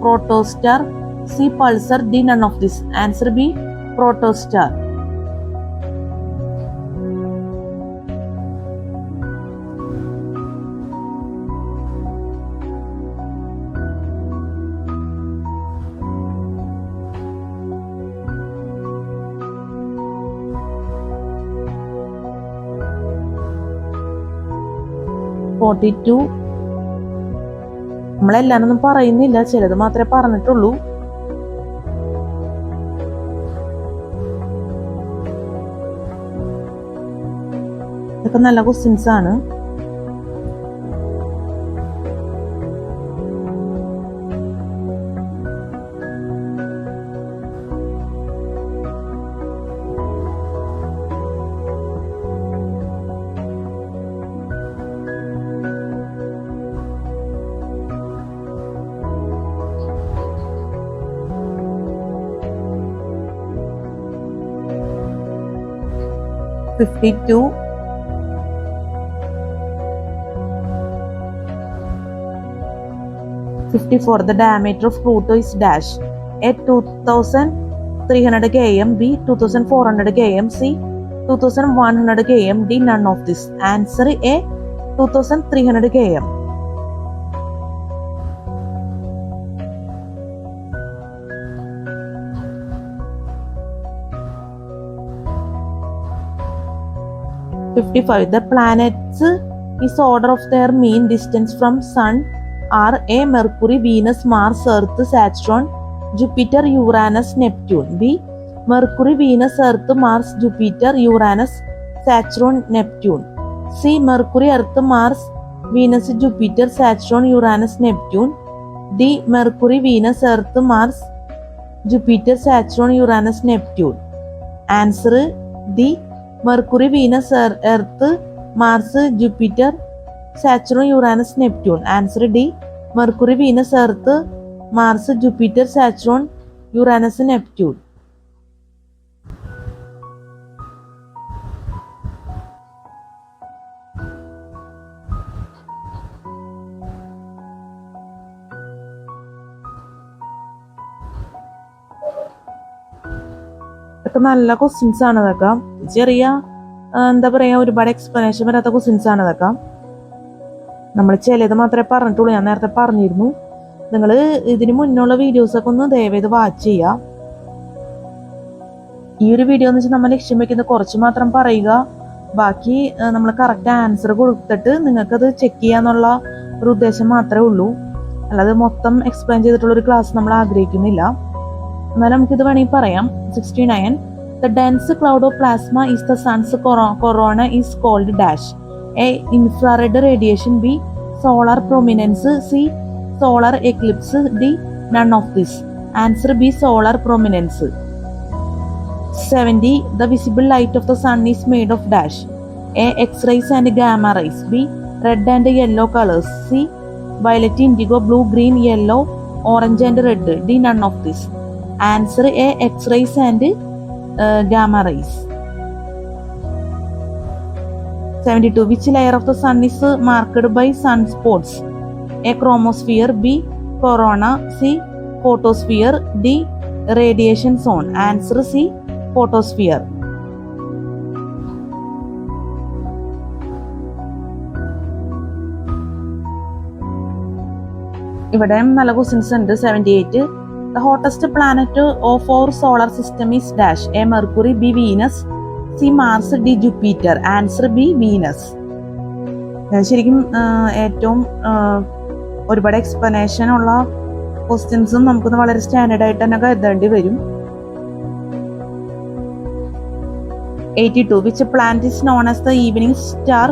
protostar, C. pulsar, D. none of this. Answer B. protostar. 42. നമ്മളെല്ലാനൊന്നും പറയുന്നില്ല, ചിലത് മാത്രമേ പറഞ്ഞിട്ടുള്ളൂ. ഇതൊക്കെ നല്ല questions ആണ്. (52) 54. The diameter of Pluto is dash. A. 2300 km, B. 2400 km, C. 2100 km, D. none of this. Answer A. 2300 km. 55. The planets is order of their mean distance from Sun are A. Mercury, Venus, Mars, Earth, Saturn, Jupiter, Uranus, Neptune. B. Mercury, Venus, Earth, Mars, Jupiter, Uranus, Saturn, Neptune. C. Mercury, Earth, Mars, Venus, Jupiter, Saturn, Uranus, Neptune. D. Mercury, Venus, Earth, Mars, Jupiter, Saturn, Uranus, Neptune. Answer D. Mercury, Venus, Earth, Mars, Jupiter, Saturn, Uranus, Neptune. Answer D. Mercury, Venus, Earth, Mars, Jupiter, Saturn, Uranus, Neptune. ഇതൊക്കെ നല്ല questions ആണ്. ഇതൊക്കെ ചെറിയ എന്താ പറയാ, ഒരുപാട് explanation വരാത്ത questions ആണ്. ഇതൊക്കെ നമ്മൾ ചിലത് മാത്രമേ പറഞ്ഞിട്ടുള്ളൂ. ഞാൻ നേരത്തെ പറഞ്ഞിരുന്നു. നിങ്ങൾ ഇതിന് മുന്നുള്ള വീഡിയോസൊക്കെ ഒന്ന് ദയവേത് വാച്ച് ചെയ്യുക. ഈ ഒരു വീഡിയോ എന്ന് വെച്ചാൽ നമ്മൾ ലക്ഷ്യം വെക്കുന്നത് കുറച്ച് മാത്രം പറയുക, ബാക്കി നമ്മൾ കറക്റ്റ് ആൻസർ കൊടുത്തിട്ട് നിങ്ങൾക്കത് ചെക്ക് ചെയ്യാന്നുള്ള ഒരു ഉദ്ദേശം മാത്രമേ ഉള്ളൂ. അല്ലാതെ മൊത്തം എക്സ്പ്ലെയിൻ ചെയ്തിട്ടുള്ള ഒരു ക്ലാസ് നമ്മൾ ആഗ്രഹിക്കുന്നില്ല. എന്നാലും നമുക്കിത് വേണമെങ്കിൽ പറയാം. 69. The dense cloud of plasma is the sun's corona is called dash. A. Infrared radiation. B. Solar prominence. C. Solar eclipse. D. None of this. Answer B. Solar prominence. 70. The visible light of the sun is made of dash. A. X-rays and gamma rays. B. Red and yellow colors. C. Violet, indigo, blue, green, yellow, orange and red. D. None of this. Answer A. X-rays and gamma rays. 72. Which layer of the sun is marked by sunspots? A. Chromosphere. B. Corona. C. Photosphere. D. Radiation zone. Answer C. Photosphere. ഇവിടെ നല്ല questions ഉണ്ട്. 78. The hottest planet of our solar system is dash. A. Mercury. B. Venus. C. Mars. D. Jupiter. Answer B. Venus. ശരിക്കും ഏറ്റവും ഒരുപാട് explanation ഉള്ള ക്വസ്റ്റ്യൻസും നമുക്കൊന്ന് വളരെ സ്റ്റാൻഡേർഡ് ആയിട്ട് തന്നെ കരുതേണ്ടി വരും. 82. Which planet is known as the evening star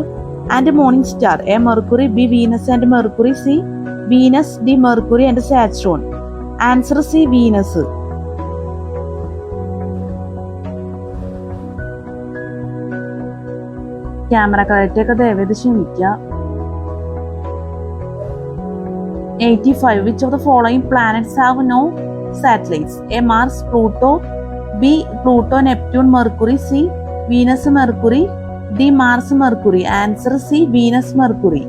and morning star? A. Mercury. B. Venus and Mercury. C. Venus. D. Mercury and Saturn. Answer C. Venus. Camera clarity ഒക്കെ ദയവേത് ക്ഷമിക്കുക. 85. Which of the following planets have no satellites? A. Mars, Pluto. B. Pluto, Neptune, Mercury. C. Venus, Mercury. D. Mars, Mercury. Answer C. Venus, Mercury.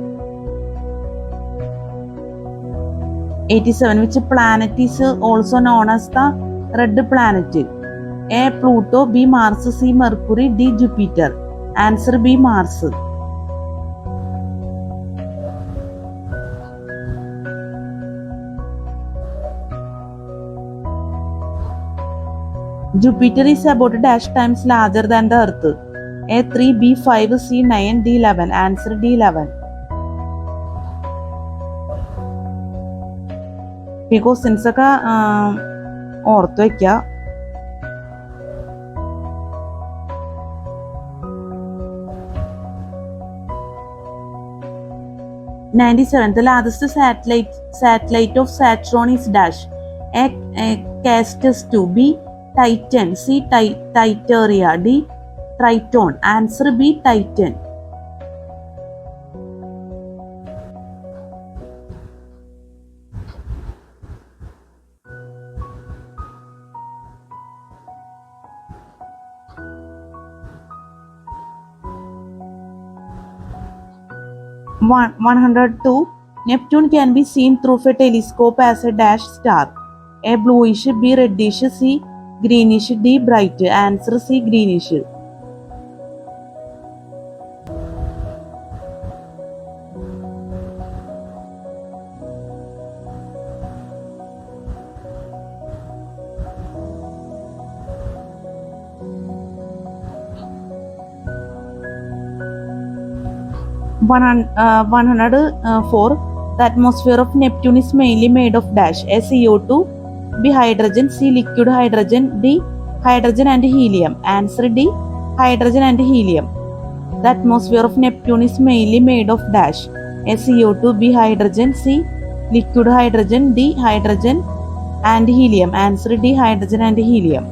87. Which planet is also known as the red planet? A. Pluto. B. Mars. C. Mercury. D. Jupiter. Answer B. Mars. Jupiter is about dash times larger than the Earth. A. 3. B. 5. C. 9. D. 11. Answer D. 11. ഈ questions ഒക്കെ ഓർത്ത് വയ്ക്കുക. 97. The largest satellite of Saturn is dash. A. Castor 2. B. Titan. C. Titaria. D. Triton. Answer B. Titan. 102. Neptune can be seen through a telescope as a dash star. A. Bluish. B. Reddish. C. Greenish. D. Bright. Answer C. Greenish. 104. The atmosphere of Neptune is mainly made of dash. A. CO2. B. Hydrogen. C. Liquid hydrogen. D. Hydrogen and helium. Answer D. Hydrogen and helium. The atmosphere of Neptune is mainly made of dash. A. CO2. B. Hydrogen. C. liquid hydrogen, D. Hydrogen and helium. Answer D. Hydrogen and helium.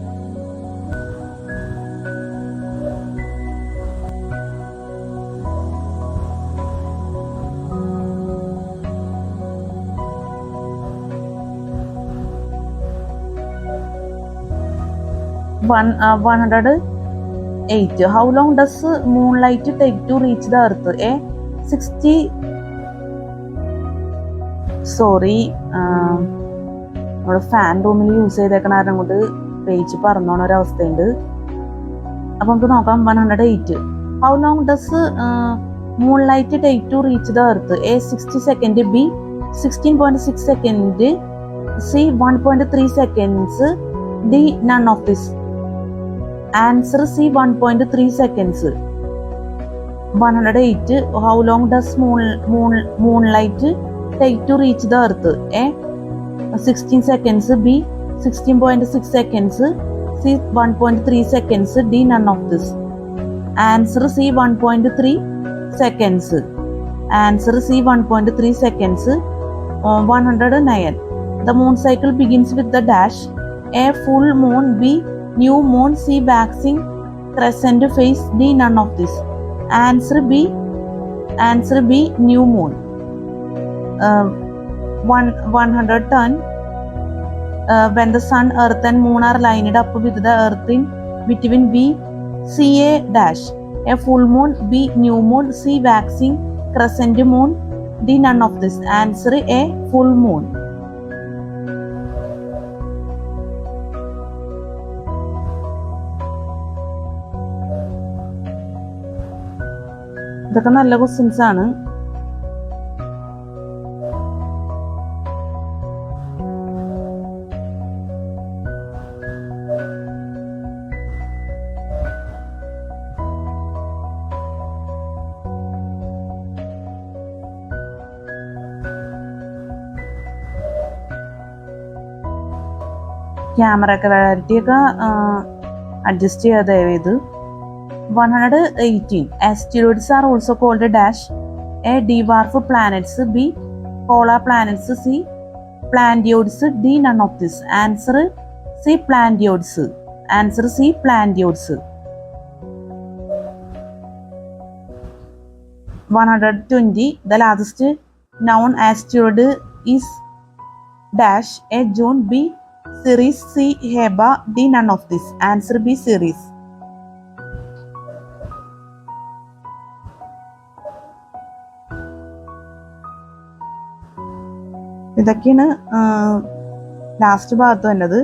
One 108. How long does moonlight take to reach the earth? A 60. Sorry, നമ്മുടെ fan റൂമിൽ use ചെയ്തേക്കണ കാരണം കൊണ്ട് page പറന്നോണ ഒരവസ്ഥയുണ്ട്. അപ്പൊ നമുക്ക് നോക്കാം. 108. How long does moonlight take to reach the earth? A 60 second, B 16.6 second, C 1.3 seconds, D none of this. Answer C 1.3 seconds. 108. How long does moonlight take to reach the earth? A 16 seconds, B 16.6 seconds, C 1.3 seconds, D none of this. Answer C 1.3 seconds. Answer C 1.3 seconds. 109. The moon cycle begins with the dash. A full moon, B new moon, C waxing crescent phase, D none of this. Answer B new moon. 110. When the sun, earth and moon are lined up with the earth in between, B C A dash. A full moon, B new moon, C waxing crescent moon, D none of this. Answer A full moon. ഇതൊക്കെ നല്ല questions ആണ്. Camera clarity ഒക്കെ adjust ചെയ്യാതെ ദയവേത്. 118. Asteroids are also called dash. A dwarf planets, B polar planets, C planetoids, D none of this. Answer C planetoids. Answer C planetoids. 120. The largest known asteroid is dash. A June, B Ceres, C Heba, D none of this. Answer B Ceres. ഇതൊക്കെയാണ് last ഭാഗത്ത് വന്നത്.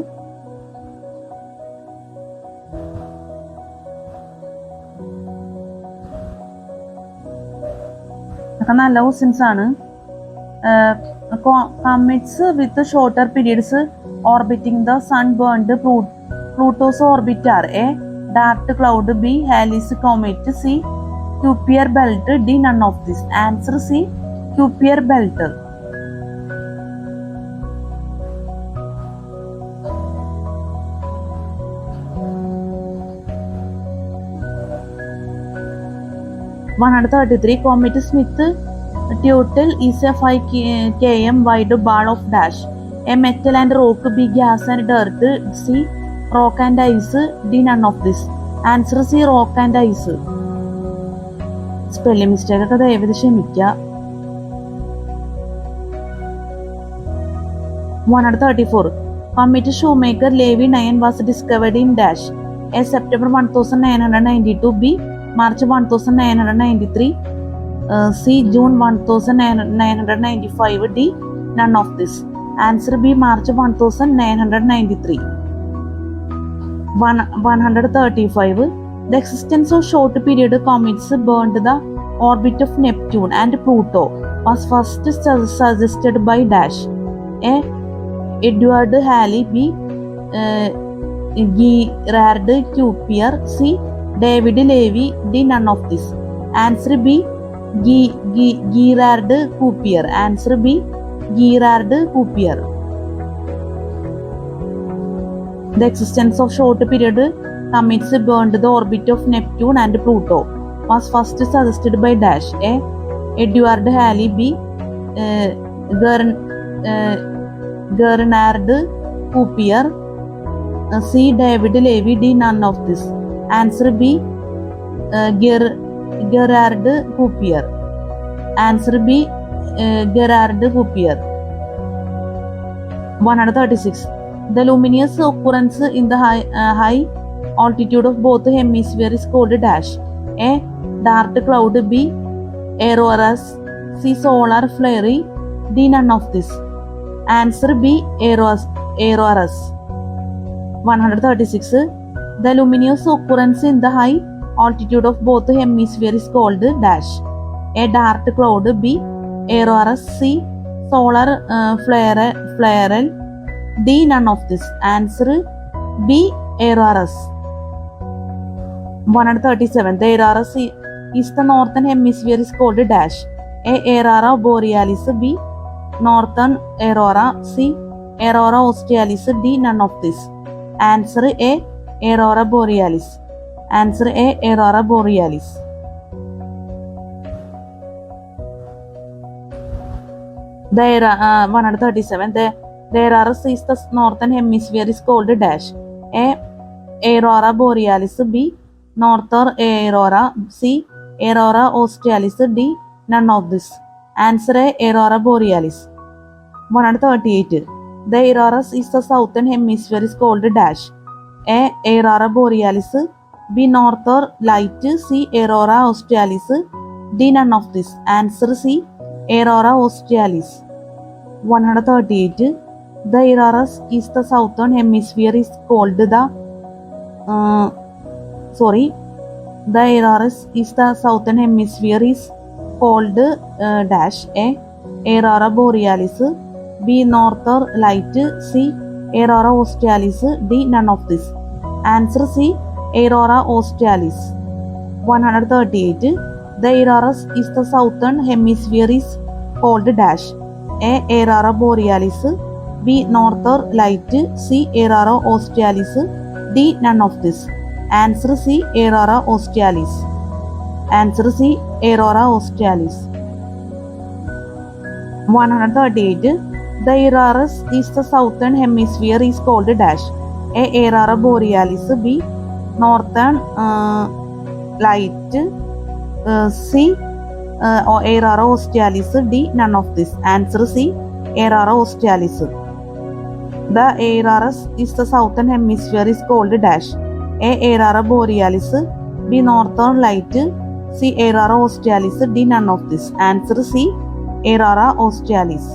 അതൊക്കെ നല്ല questions ആണ്. comets with shorter periods orbiting the sun burned Pluto's orbit are: A Dart cloud, B Halley's comet, C Kuiper belt, D none of this. Answer C Kuiper belt. Comet Smith-Tuttle is a 5 km wide ball of dash. A metal and rock, B gas and dirt, C rock and ice, D none of this. Answer C rock and ice. Spelling mistake ഒക്കെ ദയവേത് ക്ഷമിക്കുക. 134. Comet Shoemaker-Levy 9 was discovered in dash. A September 1992, B March 1993, C June 1995, D none of this. Answer B March 1993. 135. The existence of short period comets burned the orbit of Neptune and Pluto was first suggested by dash. A Edward Halley, B Gerard Kuiper, C David Levy, D none of this. Answer B Gerard Kuiper. Answer B Gerard Kuiper. The existence of short period comets burned the orbit of Neptune and Pluto was first suggested by dash. A Edward Halley, B Gernard Coupier. C. David Levy. D. None of this. Answer B. Gerard Coupier. Answer B. Gerard Coupier. 136. The luminous occurrence in the high altitude of both hemispheres is called dash. A. Dark cloud. B. Auroras. C. Solar flare. D. None of this. Answer B. Auroras. 136. The luminous occurrence in the high altitude of both hemispheres is called dash. A. Dark cloud. B. Auroras. C. Solar flare. D. None of this. Answer B. Auroras. 137. The Auroras is the northern hemisphere is called dash. A. Aurora borealis. B. Northern aurora. C. Aurora australis. D. None of this. Answer A. Aurora borealis. Answer A. Aurora borealis. The 137. The Auroras is the northern hemisphere is called dash. A. Aurora borealis. B. Northern aurora. C. Aurora australis. D. None of this. Answer A. Aurora borealis. 138. The Auroras is the southern hemisphere is called dash. A. Aurora borealis. B. Northern light. C. Aurora australis. D. None of this. Answer C. Aurora australis. 138. The Auroras is the southern hemisphere is called the Auroras is the southern hemisphere is called dash. A. Aurora borealis. B. Northern light. C. Aurora australis. D. None of this. Answer C. Aurora australis. 138. The Auroras is the southern hemisphere is called dash. A. Aurora borealis. B. Northern light. C. Aurora australis. D. None of this. Answer C. Aurora australis. Answer C. Aurora australis. 138. The Auroras is the southern hemisphere is called dash. A. Aurora borealis. B. Northern light. C. Aurora australis. D. None of this. Answer C. Aurora australis. The Auroras is the southern hemisphere is called dash. A. Aurora borealis. B. Northern light. C. Aurora australis. D. None of this. Answer C. Aurora australis.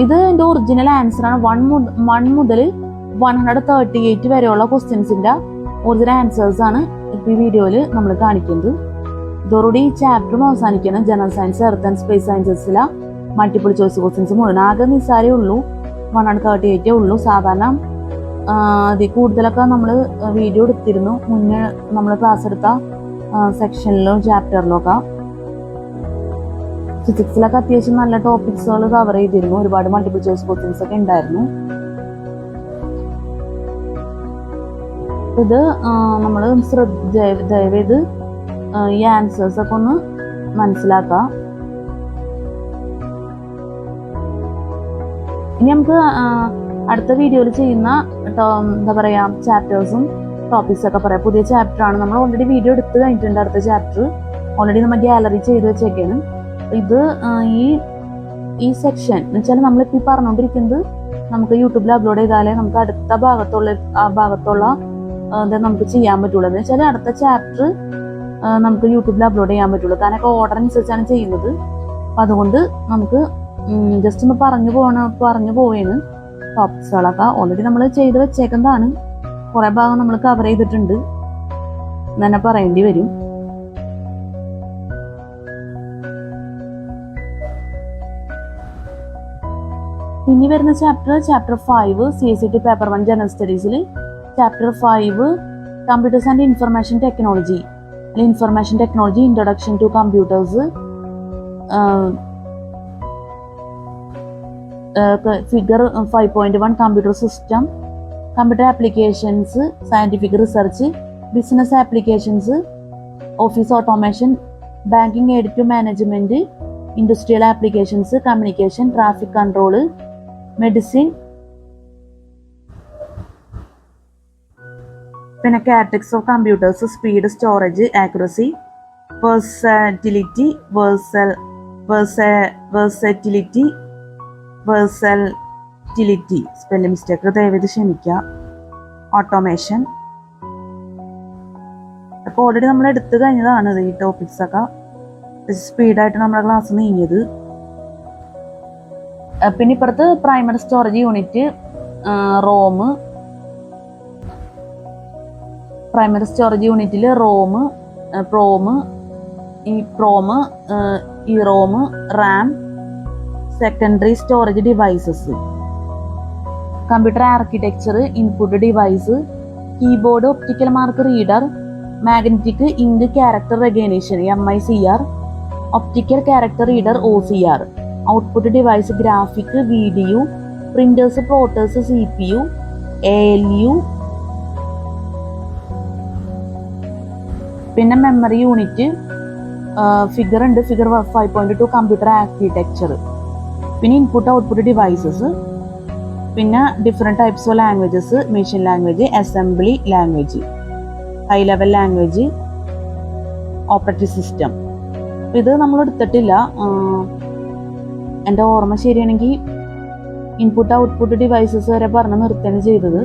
ഇത് എൻ്റെ original ആൻസറാണ്. 1 മുതൽ 138 വരെയുള്ള ക്വസ്റ്റ്യൻസിൻ്റെ original answers ആണ് ഇപ്പോൾ ഈ വീഡിയോയിൽ നമ്മൾ കാണിക്കുന്നത്. ഇതോടുകൂടി ഈ ചാപ്റ്ററും അവസാനിക്കണം. General science, earth and space സയൻസസിലെ മൾട്ടിപ്പിൾ ചോയ്സ് ക്വസ്റ്റ്യൻസ് മുഴുവൻ. ആകെ നിസ്സാരേ ഉള്ളൂ, 138 ഉള്ളൂ. സാധാരണ അതിൽ കൂടുതലൊക്കെ നമ്മൾ വീഡിയോ എടുത്തിരുന്നു മുന്നേ നമ്മൾ ക്ലാസ് എടുത്ത സെക്ഷനിലും ചാപ്റ്ററിലൊക്കെ. ഫിസിക്സിലൊക്കെ അത്യാവശ്യം നല്ല ടോപ്പിക്സുകൾ കവർ ചെയ്തിരുന്നു. ഒരുപാട് മൾട്ടിപ്പിൾ ചോയ്സ് ക്വസ്റ്റ്യൻസ് ഒക്കെ ഉണ്ടായിരുന്നു. ഇത് നമ്മൾ ദയവേത് ഈ ആൻസേഴ്സ് ഒക്കെ ഒന്ന് മനസ്സിലാക്കാം. ഇനി നമുക്ക് അടുത്ത വീഡിയോയിൽ ചെയ്യുന്ന എന്താ പറയാ ചാപ്റ്റേഴ്സും ടോപ്പിക്സ് ഒക്കെ പറയാം. പുതിയ ചാപ്റ്റർ ആണ്. നമ്മൾ ഓൾറെഡി വീഡിയോ എടുത്ത് കഴിഞ്ഞിട്ടുണ്ട്. അടുത്ത ചാപ്റ്റർ ഓൾറെഡി നമ്മൾ ഗാലറി ചെയ്ത് വെച്ചേക്കാണ്. ഇത് ഈ സെക്ഷൻ എന്ന് വെച്ചാൽ നമ്മളിപ്പോൾ പറഞ്ഞുകൊണ്ടിരിക്കുന്നത് നമുക്ക് യൂട്യൂബിൽ അപ്ലോഡ് ചെയ്താലേ നമുക്ക് അടുത്ത ഭാഗത്തുള്ള നമുക്ക് ചെയ്യാൻ പറ്റുള്ളൂ. എന്ന് വെച്ചാൽ അടുത്ത ചാപ്റ്റർ നമുക്ക് യൂട്യൂബിൽ അപ്ലോഡ് ചെയ്യാൻ പറ്റുള്ളൂ. കാരണം ഓർഡർ അനുസരിച്ചാണ് ചെയ്യുന്നത്. അപ്പം അതുകൊണ്ട് നമുക്ക് ജസ്റ്റ് ഒന്ന് പറഞ്ഞു പോവേന്ന്. ടോപ്പിക്സുകളൊക്കെ ഓൾറെഡി നമ്മൾ ചെയ്ത് വെച്ചേക്കുന്നതാണ്. കുറെ ഭാഗം നമ്മൾ കവർ ചെയ്തിട്ടുണ്ട് എന്ന് തന്നെ പറയേണ്ടി വരും. ഇനി വരുന്ന ചാപ്റ്റർ 5 CSET പേപ്പർ 1 ജനറൽ സ്റ്റഡീസിൽ chapter 5 computers and information technology അല്ലെങ്കിൽ information technology introduction to computers, figure 5.1 computer system, computer applications, scientific research, business applications, office automation, banking aid to management, industrial applications, communication, traffic control, medicine, പിന്നെ categories of computers, speed, storage, accuracy, versatility, spelling mistake ദയവേത് ക്ഷമിക്കുക, automation. അപ്പോൾ already നമ്മൾ എടുത്തു കഴിഞ്ഞതാണ് ഈ topics ഒക്കെ. സ്പീഡായിട്ട് നമ്മുടെ ക്ലാസ് നീങ്ങിയത്. പിന്നെ ഇപ്പുറത്ത് primary storage unit, ROM, primary storage യൂണിറ്റിൽ ROM, EROM, RAM, secondary storage devices, computer architecture, input device, keyboard, optical mark reader, magnetic ink character recognition MICR, optical character reader OCR, output device, graphic, video, printers, plotters, CPU, ALU, പിന്നെ memory unit, figure ഉണ്ട്, figure 5.2 computer architecture, പിന്നെ input output devices, പിന്നെ different types of languages, machine language, assembly language, high level language, operating system. ഇത് നമ്മൾ എടുത്തിട്ടില്ല. എൻ്റെ ഓർമ്മ ശരിയാണെങ്കിൽ ഇൻപുട്ട് ഔട്ട്പുട്ട് ഡിവൈസസ് വരെ പറഞ്ഞ് നിർത്തുകയാണ് ചെയ്തത്.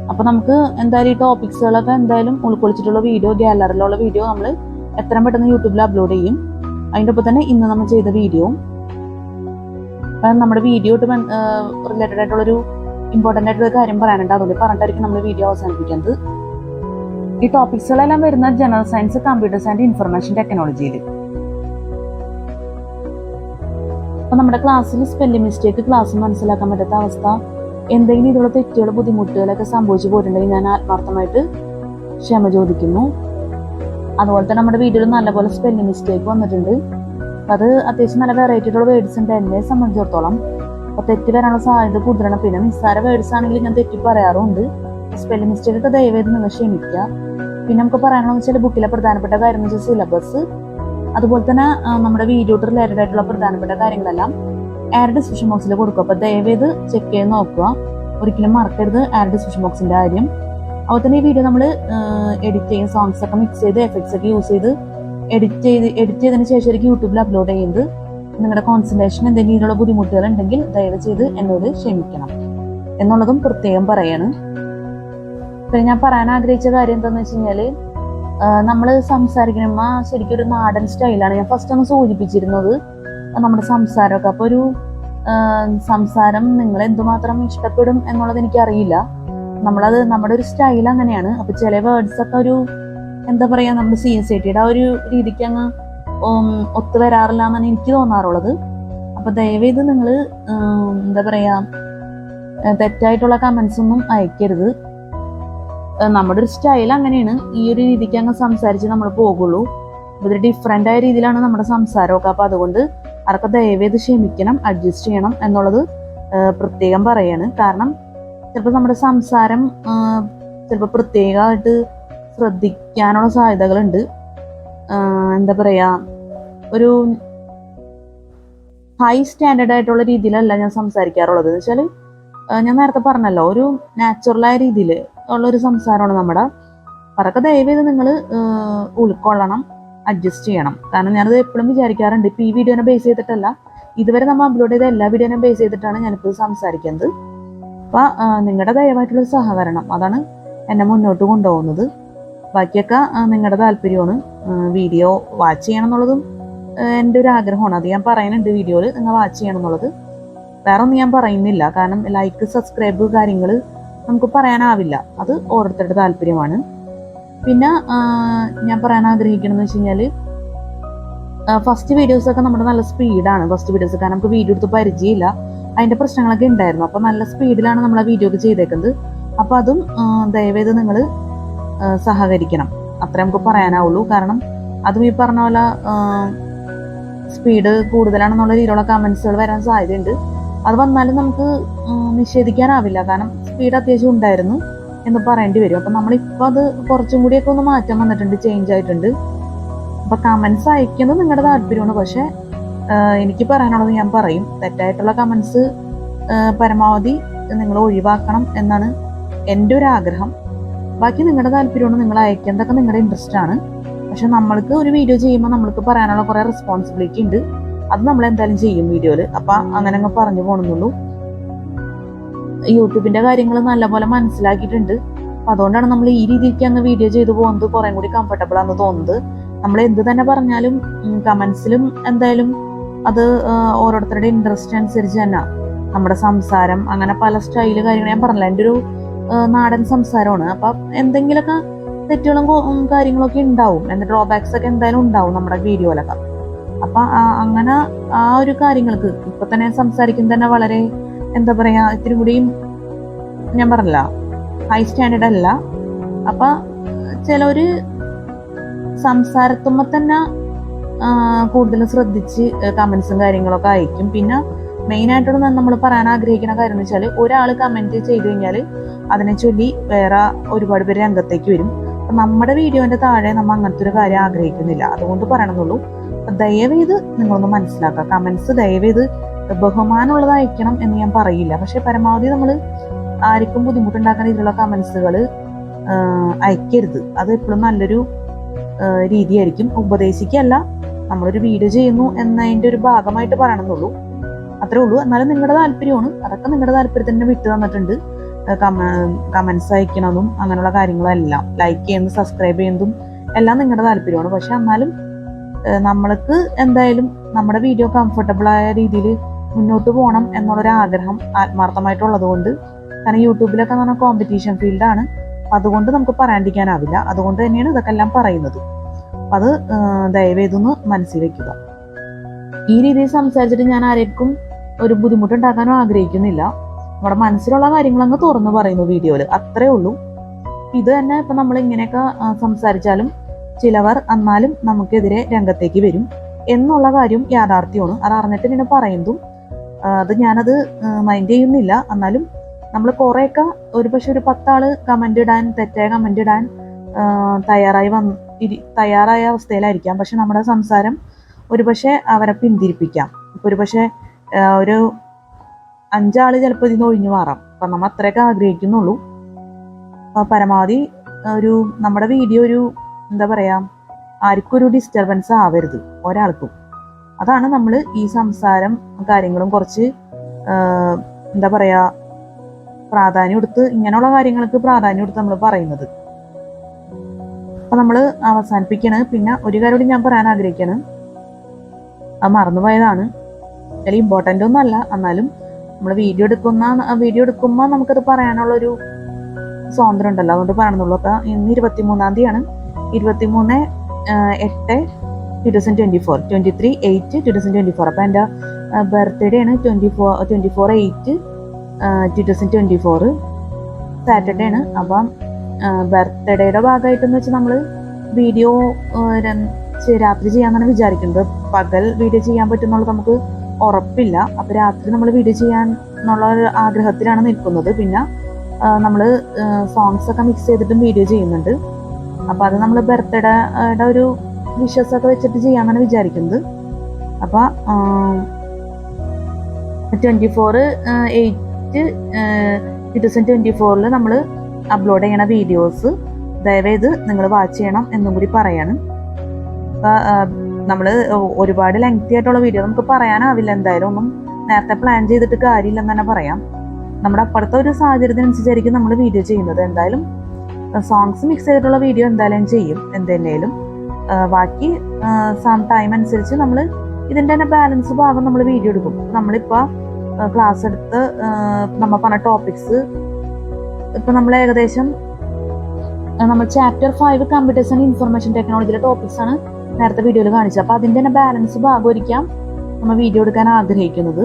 അപ്പോൾ നമുക്ക് എന്തായാലും ഈ ടോപ്പിക്സുകളൊക്കെ എന്തായാലും ഉൾക്കൊള്ളിച്ചിട്ടുള്ള വീഡിയോ, ഗാലറിയിലുള്ള വീഡിയോ നമ്മൾ എത്രയും പെട്ടെന്ന് യൂട്യൂബിൽ അപ്ലോഡ് ചെയ്യും. അതിൻ്റെ ഒപ്പം തന്നെ ഇന്ന് നമ്മൾ ചെയ്ത വീഡിയോ, നമ്മുടെ വീഡിയോ റിലേറ്റഡ് ആയിട്ടുള്ളൊരു ഇമ്പോർട്ടൻ്റ് ആയിട്ടുള്ള കാര്യം പറയാനുണ്ട്. അതുകൊണ്ട് പറഞ്ഞിട്ടായിരിക്കും നമ്മൾ വീഡിയോ അവസാനിപ്പിക്കുന്നത്. ഈ ടോപ്പിക്സുകളെല്ലാം വരുന്ന general science, computer science, information ടെക്നോളജിയിൽ. അപ്പോൾ നമ്മുടെ ക്ലാസ്സിൽ സ്പെല്ലിംഗ് മിസ്റ്റേക്ക്, ക്ലാസ് മനസ്സിലാക്കാൻ പറ്റാത്ത അവസ്ഥ, എന്തെങ്കിലും ഇതിലുള്ള തെറ്റുകൾ, ബുദ്ധിമുട്ടുകളൊക്കെ സംഭവിച്ചു പോയിട്ടുണ്ടെങ്കിൽ ഞാൻ ആത്മാർത്ഥമായിട്ട് ക്ഷമ ചോദിക്കുന്നു. അതുപോലെ തന്നെ നമ്മുടെ വീഡിയോയിൽ നല്ലപോലെ സ്പെല്ലിംഗ് മിസ്റ്റേക്ക് വന്നിട്ടുണ്ട്. അത് അത്യാവശ്യം നല്ല വെറൈറ്റി ആയിട്ടുള്ള വേർഡ്സ് ഉണ്ട് എന്നെ സംബന്ധിച്ചിടത്തോളം. അപ്പോൾ തെറ്റ് വരാനുള്ള സാധ്യത കൂടുതലാണ്. പിന്നെ നിസ്സാര വേർഡ്സ് ആണെങ്കിൽ ഞാൻ തെറ്റി പറയാറുണ്ട്. സ്പെല്ലിംഗ് മിസ്റ്റേക്ക് ഒക്കെ ദയവേത് നിങ്ങൾ ക്ഷമിക്കുക. പിന്നെ നമുക്ക് പറയാനുള്ളത് വെച്ചാൽ ബുക്കിലെ പ്രധാനപ്പെട്ട കാര്യം എന്ന് വെച്ചാൽ സിലബസ്, അതുപോലെ തന്നെ നമ്മുടെ വീഡിയോ റിലേറ്റഡ് ആയിട്ടുള്ള പ്രധാനപ്പെട്ട കാര്യങ്ങളെല്ലാം ഡിസ്ക്രിപ്ഷൻ ബോക്സിൽ കൊടുക്കുക. അപ്പോൾ ദയവേത് ചെക്ക് ചെയ്ത് നോക്കുക. ഒരിക്കലും മറക്കരുത് ഡിസ്ക്രിപ്ഷൻ ബോക്സിൻ്റെ കാര്യം. അതുപോലെ തന്നെ ഈ വീഡിയോ നമ്മൾ എഡിറ്റ് ചെയ്യും, സോങ്സ് ഒക്കെ മിക്സ് ചെയ്ത് എഫക്ട്സ് ഒക്കെ യൂസ് ചെയ്ത് എഡിറ്റ് ചെയ്തതിന് ശേഷമായിരിക്കും യൂട്യൂബിൽ അപ്ലോഡ് ചെയ്യുന്നത്. നിങ്ങളുടെ കോൺസെൻട്രേഷൻ എന്തെങ്കിലും ബുദ്ധിമുട്ടുകൾ ഉണ്ടെങ്കിൽ ദയവ് ചെയ്ത് എന്നോട് ക്ഷമിക്കണം എന്നുള്ളതും പ്രത്യേകം പറയാണ്. പിന്നെ ഞാൻ പറയാൻ ആഗ്രഹിച്ച കാര്യം എന്താണെന്ന് വെച്ച് കഴിഞ്ഞാൽ, നമ്മൾ സംസാരിക്കുമ്പോൾ ശരിക്കും ഒരു നാടൻ സ്റ്റൈലാണ്. ഞാൻ ഫസ്റ്റ് ഒന്ന് സൂചിപ്പിച്ചിരുന്നത് നമ്മുടെ സംസാരമൊക്കെ. അപ്പോൾ ഒരു സംസാരം നിങ്ങൾ എന്തുമാത്രം ഇഷ്ടപ്പെടും എന്നുള്ളത് എനിക്കറിയില്ല. നമ്മുടെ ഒരു സ്റ്റൈൽ അങ്ങനെയാണ്. അപ്പോൾ ചില വേർഡ്സ് ഒക്കെ ഒരു എന്താ പറയുക, നമ്മുടെ CSITയുടെ ആ ഒരു രീതിക്ക് അങ്ങ് ഒത്തു വരാറില്ല എന്നാണ് എനിക്ക് തോന്നാറുള്ളത്. അപ്പോൾ ദയവേത് നിങ്ങൾ എന്താ പറയുക, തെറ്റായിട്ടുള്ള കമൻസ് ഒന്നും അയക്കരുത്. നമ്മുടെ ഒരു സ്റ്റൈൽ അങ്ങനെയാണ്. ഈ ഒരു രീതിക്ക് അങ്ങ് സംസാരിച്ച് നമ്മൾ പോകുള്ളൂ. ഇതൊരു ഡിഫറെൻ്റ് ആയ രീതിയിലാണ് നമ്മുടെ സംസാരമൊക്കെ. അപ്പോൾ അതുകൊണ്ട് അതൊക്കെ ദയവേത് ക്ഷമിക്കണം, അഡ്ജസ്റ്റ് ചെയ്യണം എന്നുള്ളത് പ്രത്യേകം പറയാണ്. കാരണം ചിലപ്പോൾ നമ്മുടെ സംസാരം ചിലപ്പോൾ പ്രത്യേകമായിട്ട് ശ്രദ്ധിക്കാനുള്ള സാധ്യതകളുണ്ട്. എന്താ പറയുക, ഒരു ഹൈ സ്റ്റാൻഡേർഡ് ആയിട്ടുള്ള രീതിയിലല്ല ഞാൻ സംസാരിക്കാറുള്ളത്. എന്ന് വെച്ചാൽ ഞാൻ നേരത്തെ പറഞ്ഞല്ലോ, ഒരു നാച്ചുറലായ രീതിയിൽ ഉള്ളൊരു സംസാരമാണ് നമ്മുടെ. അതൊക്കെ ദയവേത് നിങ്ങൾ ഉൾക്കൊള്ളണം, അഡ്ജസ്റ്റ് ചെയ്യണം. കാരണം ഞാനത് എപ്പോഴും വിചാരിക്കാറുണ്ട്. ഇപ്പോൾ ഈ വീഡിയോനെ ബേസ് ചെയ്തിട്ടല്ല, ഇതുവരെ നമ്മൾ അപ്ലോഡ് ചെയ്ത എല്ലാ വീഡിയോനെ ബേസ് ചെയ്തിട്ടാണ് ഞാനിപ്പോൾ സംസാരിക്കുന്നത്. അപ്പോൾ നിങ്ങളുടെ ദയവായിട്ടുള്ള സഹകരണം അതാണ് എന്നെ മുന്നോട്ട് കൊണ്ടുപോകുന്നത്. ബാക്കിയൊക്കെ നിങ്ങളുടെ താല്പര്യമാണ്. വീഡിയോ വാച്ച് ചെയ്യണം എന്നുള്ളതും എൻ്റെ ഒരു ആഗ്രഹമാണ്. അത് ഞാൻ പറയുന്നുണ്ട് വീഡിയോയിൽ, നിങ്ങൾ വാച്ച് ചെയ്യണം എന്നുള്ളത്. വേറെ ഒന്നും ഞാൻ പറയുന്നില്ല. കാരണം ലൈക്ക്, സബ്സ്ക്രൈബ് കാര്യങ്ങൾ നമുക്ക് പറയാനാവില്ല. അത് ഓരോരുത്തരുടെ താല്പര്യമാണ്. പിന്നെ ഞാൻ പറയാൻ ആഗ്രഹിക്കണമെന്ന് വെച്ച് കഴിഞ്ഞാൽ, ഫസ്റ്റ് വീഡിയോസൊക്കെ നമ്മുടെ നല്ല സ്പീഡാണ്. ഫസ്റ്റ് വീഡിയോസ് കാരണം നമുക്ക് വീഡിയോ എടുത്ത് പരിചയമില്ല, അതിൻ്റെ പ്രശ്നങ്ങളൊക്കെ ഉണ്ടായിരുന്നു. അപ്പോൾ നല്ല സ്പീഡിലാണ് നമ്മൾ ആ വീഡിയോ ഒക്കെ ചെയ്തേക്കുന്നത്. അപ്പോൾ അതും ദയവേത് നിങ്ങൾ സഹകരിക്കണം, അത്രേ നമുക്ക് പറയാനാവുള്ളൂ. കാരണം അതും ഈ പറഞ്ഞ പോലെ സ്പീഡ് കൂടുതലാണെന്നുള്ള രീതിയിലുള്ള കമൻസുകൾ വരാൻ സാധ്യതയുണ്ട്. അത് വന്നാലും നമുക്ക് നിഷേധിക്കാനാവില്ല. കാരണം സ്പീഡ് അത്യാവശ്യം ഉണ്ടായിരുന്നു എന്ന് പറയേണ്ടി വരും. അപ്പം നമ്മളിപ്പോൾ അത് കുറച്ചും കൂടിയൊക്കെ ഒന്ന് മാറ്റം വന്നിട്ടുണ്ട്, ചേഞ്ച് ആയിട്ടുണ്ട്. അപ്പം കമൻസ് അയക്കുന്നത് നിങ്ങളുടെ താല്പര്യമാണ്. പക്ഷേ എനിക്ക് പറയാനുള്ളത് ഞാൻ പറയും. തെറ്റായിട്ടുള്ള കമൻസ് പരമാവധി നിങ്ങൾ ഒഴിവാക്കണം എന്നാണ് എൻ്റെ ഒരു ആഗ്രഹം. ബാക്കി നിങ്ങളുടെ താല്പര്യമാണ്, നിങ്ങൾ അയക്കേണ്ടതൊക്കെ നിങ്ങളുടെ ഇൻട്രസ്റ്റ് ആണ്. പക്ഷെ നമ്മൾക്ക് ഒരു വീഡിയോ ചെയ്യുമ്പോൾ നമ്മൾക്ക് പറയാനുള്ള കുറേ റെസ്പോൺസിബിലിറ്റി ഉണ്ട്. അത് നമ്മൾ എന്തായാലും ചെയ്യും വീഡിയോയിൽ. അപ്പം അങ്ങനെ അങ്ങ് പറഞ്ഞു പോകണമെന്നുള്ളൂ. യൂട്യൂബിൻ്റെ കാര്യങ്ങൾ നല്ലപോലെ മനസ്സിലാക്കിയിട്ടുണ്ട്. അപ്പം അതുകൊണ്ടാണ് നമ്മൾ ഈ രീതിക്ക് അങ്ങ് വീഡിയോ ചെയ്ത് പോകുന്നത് കുറേ കൂടി കംഫർട്ടബിൾ ആണെന്ന് തോന്നുന്നത്. നമ്മൾ എന്ത് തന്നെ പറഞ്ഞാലും കമൻസിലും എന്തായാലും അത് ഓരോരുത്തരുടെ ഇൻട്രസ്റ്റ് അനുസരിച്ച് തന്നെ നമ്മുടെ സംസാരം, അങ്ങനെ പല സ്റ്റൈല് കാര്യങ്ങൾ ഞാൻ പറഞ്ഞില്ല. എൻ്റെ ഒരു നാടൻ സംസാരമാണ്. അപ്പം എന്തെങ്കിലുമൊക്കെ തെറ്റുകളും കാര്യങ്ങളൊക്കെ ഉണ്ടാവും, എൻ്റെ ഡ്രോബാക്സ് ഒക്കെ എന്തായാലും ഉണ്ടാവും നമ്മുടെ വീഡിയോയിലൊക്കെ. അപ്പം അങ്ങനെ ആ ഒരു കാര്യങ്ങൾക്ക് ഇപ്പൊ തന്നെ സംസാരിക്കുന്നത് തന്നെ വളരെ എന്താ പറയാ, ഇത്തിരി കൂടിയും ഞാൻ പറഞ്ഞില്ല ഹൈ സ്റ്റാൻഡേർഡ് അല്ല. അപ്പൊ ചിലര് സംസാരത്തുമ്പോ തന്നെ കൂടുതൽ ശ്രദ്ധിച്ച് കമന്റ്സും കാര്യങ്ങളൊക്കെ അയക്കും. പിന്നെ മെയിൻ ആയിട്ടുള്ള നമ്മൾ പറയാൻ ആഗ്രഹിക്കുന്ന കാര്യം എന്ന് വെച്ചാൽ, ഒരാൾ കമന്റ് ചെയ്ത് കഴിഞ്ഞാൽ അതിനെ ചൊല്ലി വേറെ ഒരുപാട് പേര് രംഗത്തേക്ക് വരും. അപ്പൊ നമ്മുടെ വീഡിയോന്റെ താഴെ നമ്മൾ അങ്ങനത്തെ ഒരു കാര്യം ആഗ്രഹിക്കുന്നില്ല. അതുകൊണ്ട് പറയണമെന്നുള്ളൂ. ദയവേത് നിങ്ങളൊന്ന് മനസ്സിലാക്കുക. കമന്റ്സ് ദയവേത് ബഹുമാനമുള്ളത് അയക്കണം എന്ന് ഞാൻ പറയില്ല. പക്ഷെ പരമാവധി നമ്മൾ ആർക്കും ബുദ്ധിമുട്ടുണ്ടാക്കുന്ന രീതിയിലുള്ള കമന്റ്സുകൾ അയക്കരുത്. അത് എപ്പോഴും നല്ലൊരു രീതിയായിരിക്കും. ഉപദേശിക്കല്ല, നമ്മളൊരു വീഡിയോ ചെയ്യുന്നു എന്നതിൻ്റെ ഒരു ഭാഗമായിട്ട് പറയണമെന്നുള്ളൂ. അത്രേ ഉള്ളൂ. എന്നാലും നിങ്ങളുടെ താല്പര്യമാണ്, അതൊക്കെ നിങ്ങളുടെ താല്പര്യത്തിന് വിട്ടു തന്നിട്ടുണ്ട്. കമന്റ്സ് അയക്കണതും അങ്ങനെയുള്ള കാര്യങ്ങളെല്ലാം, ലൈക്ക് ചെയ്യുന്നതും സബ്സ്ക്രൈബ് ചെയ്യുന്നതും എല്ലാം നിങ്ങളുടെ താല്പര്യമാണ്. പക്ഷെ എന്നാലും നമ്മൾക്ക് എന്തായാലും നമ്മുടെ വീഡിയോ കംഫർട്ടബിൾ ആയ രീതിയിൽ മുന്നോട്ട് പോകണം എന്നുള്ളൊരു ആഗ്രഹം ആത്മാർത്ഥമായിട്ടുള്ളത് കൊണ്ട്. കാരണം യൂട്യൂബിലൊക്കെ എന്ന് പറഞ്ഞാൽ കോമ്പറ്റീഷൻ ഫീൽഡാണ്. അതുകൊണ്ട് നമുക്ക് പറയാണ്ടിരിക്കാനാവില്ല. അതുകൊണ്ട് തന്നെയാണ് ഇതൊക്കെ എല്ലാം പറയുന്നത്. അപ്പം അത് ദയവേതൊന്ന് മനസ്സിൽ വെക്കുക. ഈ രീതിയിൽ സംസാരിച്ചിട്ട് ഞാൻ ആർക്കും ഒരു ബുദ്ധിമുട്ടുണ്ടാക്കാനോ ആഗ്രഹിക്കുന്നില്ല. നമ്മുടെ മനസ്സിലുള്ള കാര്യങ്ങൾ അങ്ങ് തുറന്നു പറയുന്നു വീഡിയോയിൽ, അത്രേ ഉള്ളൂ. ഇത് തന്നെ ഇപ്പം നമ്മൾ ഇങ്ങനെയൊക്കെ സംസാരിച്ചാലും ചിലവർ എന്നാലും നമുക്കെതിരെ രംഗത്തേക്ക് വരും എന്നുള്ള കാര്യം യാഥാർത്ഥ്യമാണ്. അത് അറിഞ്ഞിട്ട് ഇങ്ങനെ പറയുന്നതും അത് ഞാനത് മൈൻഡ് ചെയ്യുന്നില്ല. എന്നാലും നമ്മൾ കുറേയൊക്കെ പക്ഷെ ഒരു 10 ആള് കമന്റ് ഇടാൻ, തെറ്റായ കമന്റ് ഇടാൻ തയ്യാറായ അവസ്ഥയിലായിരിക്കാം. പക്ഷെ നമ്മുടെ സംസാരം ഒരുപക്ഷെ അവരെ പിന്തിരിപ്പിക്കാം. ഒരുപക്ഷെ ഒരു 5 ആള് ചിലപ്പോൾ ഇതിന് ഒഴിഞ്ഞു മാറാം. അപ്പം നമ്മൾ അത്രയൊക്കെ ആഗ്രഹിക്കുന്നുള്ളൂ. അപ്പം പരമാവധി നമ്മുടെ വീഡിയോ എന്താ പറയാ, ആർക്കും ഒരു ഡിസ്റ്റർബൻസ് ആവരുത് ഒരാൾക്കും. അതാണ് നമ്മൾ ഈ സംസാരം കാര്യങ്ങളും കുറച്ച് എന്താ പറയാ പ്രാധാന്യം കൊടുത്ത്, ഇങ്ങനെയുള്ള കാര്യങ്ങൾക്ക് പ്രാധാന്യം കൊടുത്ത് നമ്മൾ പറയുന്നത്. അപ്പൊ നമ്മൾ അവസാനിപ്പിക്കണ്. പിന്നെ ഒരു കാര്യം കൂടി ഞാൻ പറയാൻ ആഗ്രഹിക്കാണ്, അത് മറന്നുപോയതാണ്. വലിയ ഇമ്പോർട്ടൻ്റ് ഒന്നും അല്ല, എന്നാലും നമ്മൾ വീഡിയോ എടുക്കുമ്പോൾ നമുക്കത് പറയാനുള്ളൊരു സ്വാതന്ത്ര്യം ഉണ്ടല്ലോ, അതുകൊണ്ട് പറയണമെന്നുള്ളൂ. അപ്പം ഇന്ന് 23-ാം തീയതിയാണ്, 23/8/2024, 23/8/2024. അപ്പം എൻ്റെ ബർത്ത്ഡേ ആണ് 24/8/2024, സാറ്റർഡേ ആണ്. അപ്പം ബർത്ത്ഡേയുടെ ഭാഗമായിട്ടെന്ന് വെച്ചാൽ നമ്മൾ വീഡിയോ രാത്രി ചെയ്യാന്നാണ് വിചാരിക്കുന്നത്. പകൽ വീഡിയോ ചെയ്യാൻ പറ്റുന്നുള്ളത് നമുക്ക് ഉറപ്പില്ല. അപ്പം രാത്രി നമ്മൾ വീഡിയോ ചെയ്യാൻ എന്നുള്ള ആഗ്രഹത്തിലാണ് നിൽക്കുന്നത്. പിന്നെ നമ്മൾ സോങ്സ് ഒക്കെ മിക്സ് ചെയ്തിട്ടും വീഡിയോ ചെയ്യുന്നുണ്ട്. അപ്പം അത് നമ്മൾ ബർത്ത്ഡേയുടെ ഒരു വിഷസൊക്കെ വെച്ചിട്ട് ചെയ്യാന്നാണ് വിചാരിക്കുന്നത്. അപ്പം 24/8/2024 നമ്മൾ അപ്ലോഡ് ചെയ്യണ വീഡിയോസ് ദയവേത് നിങ്ങൾ വാച്ച് ചെയ്യണം എന്നും കൂടി പറയാണ്. നമ്മൾ ഒരുപാട് ലെങ്തി ആയിട്ടുള്ള വീഡിയോ നമുക്ക് പറയാനാവില്ല. എന്തായാലും ഒന്നും നേരത്തെ പ്ലാൻ ചെയ്തിട്ട് കാര്യമില്ലെന്ന് തന്നെ പറയാം. നമ്മുടെ അപ്പുറത്തെ ഒരു സാഹചര്യത്തിനനുസരിച്ചായിരിക്കും നമ്മൾ വീഡിയോ ചെയ്യുന്നത്. എന്തായാലും സോങ്സ് മിക്സ് ചെയ്തിട്ടുള്ള വീഡിയോ എന്തായാലും ചെയ്യും എന്തെങ്കിലും. ബാക്കി ടൈം അനുസരിച്ച് നമ്മൾ ഇതിൻ്റെ തന്നെ ബാലൻസ് ഭാഗം നമ്മൾ വീഡിയോ എടുക്കും. നമ്മളിപ്പോൾ ക്ലാസ് എടുത്ത് നമ്മൾ പറഞ്ഞ ടോപ്പിക്സ് ഇപ്പം നമ്മൾ ഏകദേശം നമ്മൾ ചാപ്റ്റർ 5 കമ്പ്യൂട്ടേഴ്സ് ആൻഡ് ഇൻഫർമേഷൻ ടെക്നോളജിയിലെ ടോപ്പിക്സ് ആണ് നേരത്തെ വീഡിയോയിൽ കാണിച്ചത്. അപ്പോൾ അതിൻ്റെ തന്നെ ബാലൻസ് ഭാഗമായിരിക്കാം നമ്മൾ വീഡിയോ എടുക്കാൻ ആഗ്രഹിക്കുന്നത്.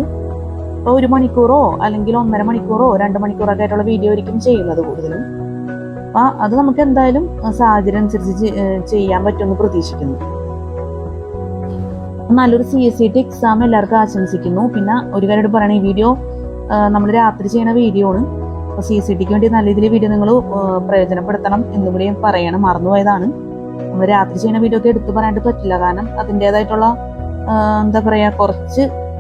ഇപ്പോൾ 1 മണിക്കൂറോ അല്ലെങ്കിൽ 1.5 മണിക്കൂറോ 2 മണിക്കൂറൊക്കെ ആയിട്ടുള്ള വീഡിയോ ആയിരിക്കും ചെയ്യുന്നത് കൂടുതലും. അപ്പം അത് നമുക്ക് എന്തായാലും സാഹചര്യം അനുസരിച്ച് ചെയ്യാൻ പറ്റുമെന്ന് പ്രതീക്ഷിക്കുന്നു. നല്ലൊരു CSET എക്സാം എല്ലാവർക്കും ആശംസിക്കുന്നു. പിന്നെ ഒരു കാര്യം പറയണേ, ഈ വീഡിയോ നമ്മൾ രാത്രി ചെയ്യുന്ന വീഡിയോ ആണ്. അപ്പോൾ CSETക്ക് വേണ്ടി നല്ല രീതിയിൽ വീഡിയോ നിങ്ങൾ പ്രയോജനപ്പെടുത്തണം എന്നും കൂടി പറയണം. മറന്നുപോയതാണ്. നമ്മൾ രാത്രി ചെയ്യുന്ന വീഡിയോ ഒക്കെ എടുത്തു പറയാനായിട്ട് പറ്റില്ല, കാരണം അതിൻ്റെതായിട്ടുള്ള എന്താ പറയുക,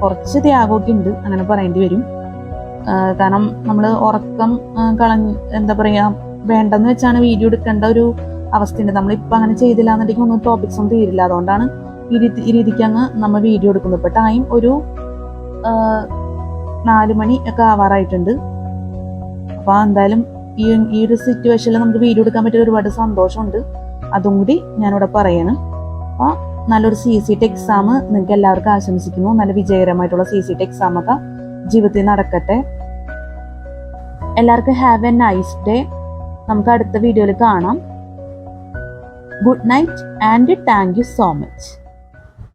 കുറച്ച് ത്യാഗമൊക്കെ ഉണ്ട്, അങ്ങനെ പറയേണ്ടി വരും. കാരണം നമ്മൾ ഉറക്കം എന്താ പറയുക, വേണ്ടെന്ന് വെച്ചാണ് വീഡിയോ എടുക്കേണ്ട ഒരു അവസ്ഥയുണ്ട്. നമ്മളിപ്പോൾ അങ്ങനെ ചെയ്തില്ല എന്നുണ്ടെങ്കിൽ ഒന്നും ടോപ്പിക്സ് ഒന്നും തീരില്ല. അതുകൊണ്ടാണ് ഈ രീതിക്ക് അങ്ങ് നമ്മൾ വീഡിയോ എടുക്കുന്നത്. ഇപ്പോൾ ടൈം ഒരു 4 മണി ഒക്കെ ആവാറായിട്ടുണ്ട്. അപ്പോൾ എന്തായാലും ഈ ഒരു സിറ്റുവേഷനിൽ നമുക്ക് വീഡിയോ എടുക്കാൻ പറ്റിയ ഒരുപാട് സന്തോഷമുണ്ട്. അതും കൂടി ഞാനിവിടെ പറയണം. അപ്പോൾ നല്ലൊരു CCT എക്സാം നിങ്ങൾക്ക് എല്ലാവർക്കും ആശംസിക്കുന്നു. നല്ല വിജയകരമായിട്ടുള്ള CCT എക്സാമൊക്കെ ജീവിതത്തിൽ നടക്കട്ടെ. എല്ലാവർക്കും ഹാവ് എ നൈസ് ഡേ. നമുക്ക് അടുത്ത വീഡിയോയിൽ കാണാം. Good night and thank you so much.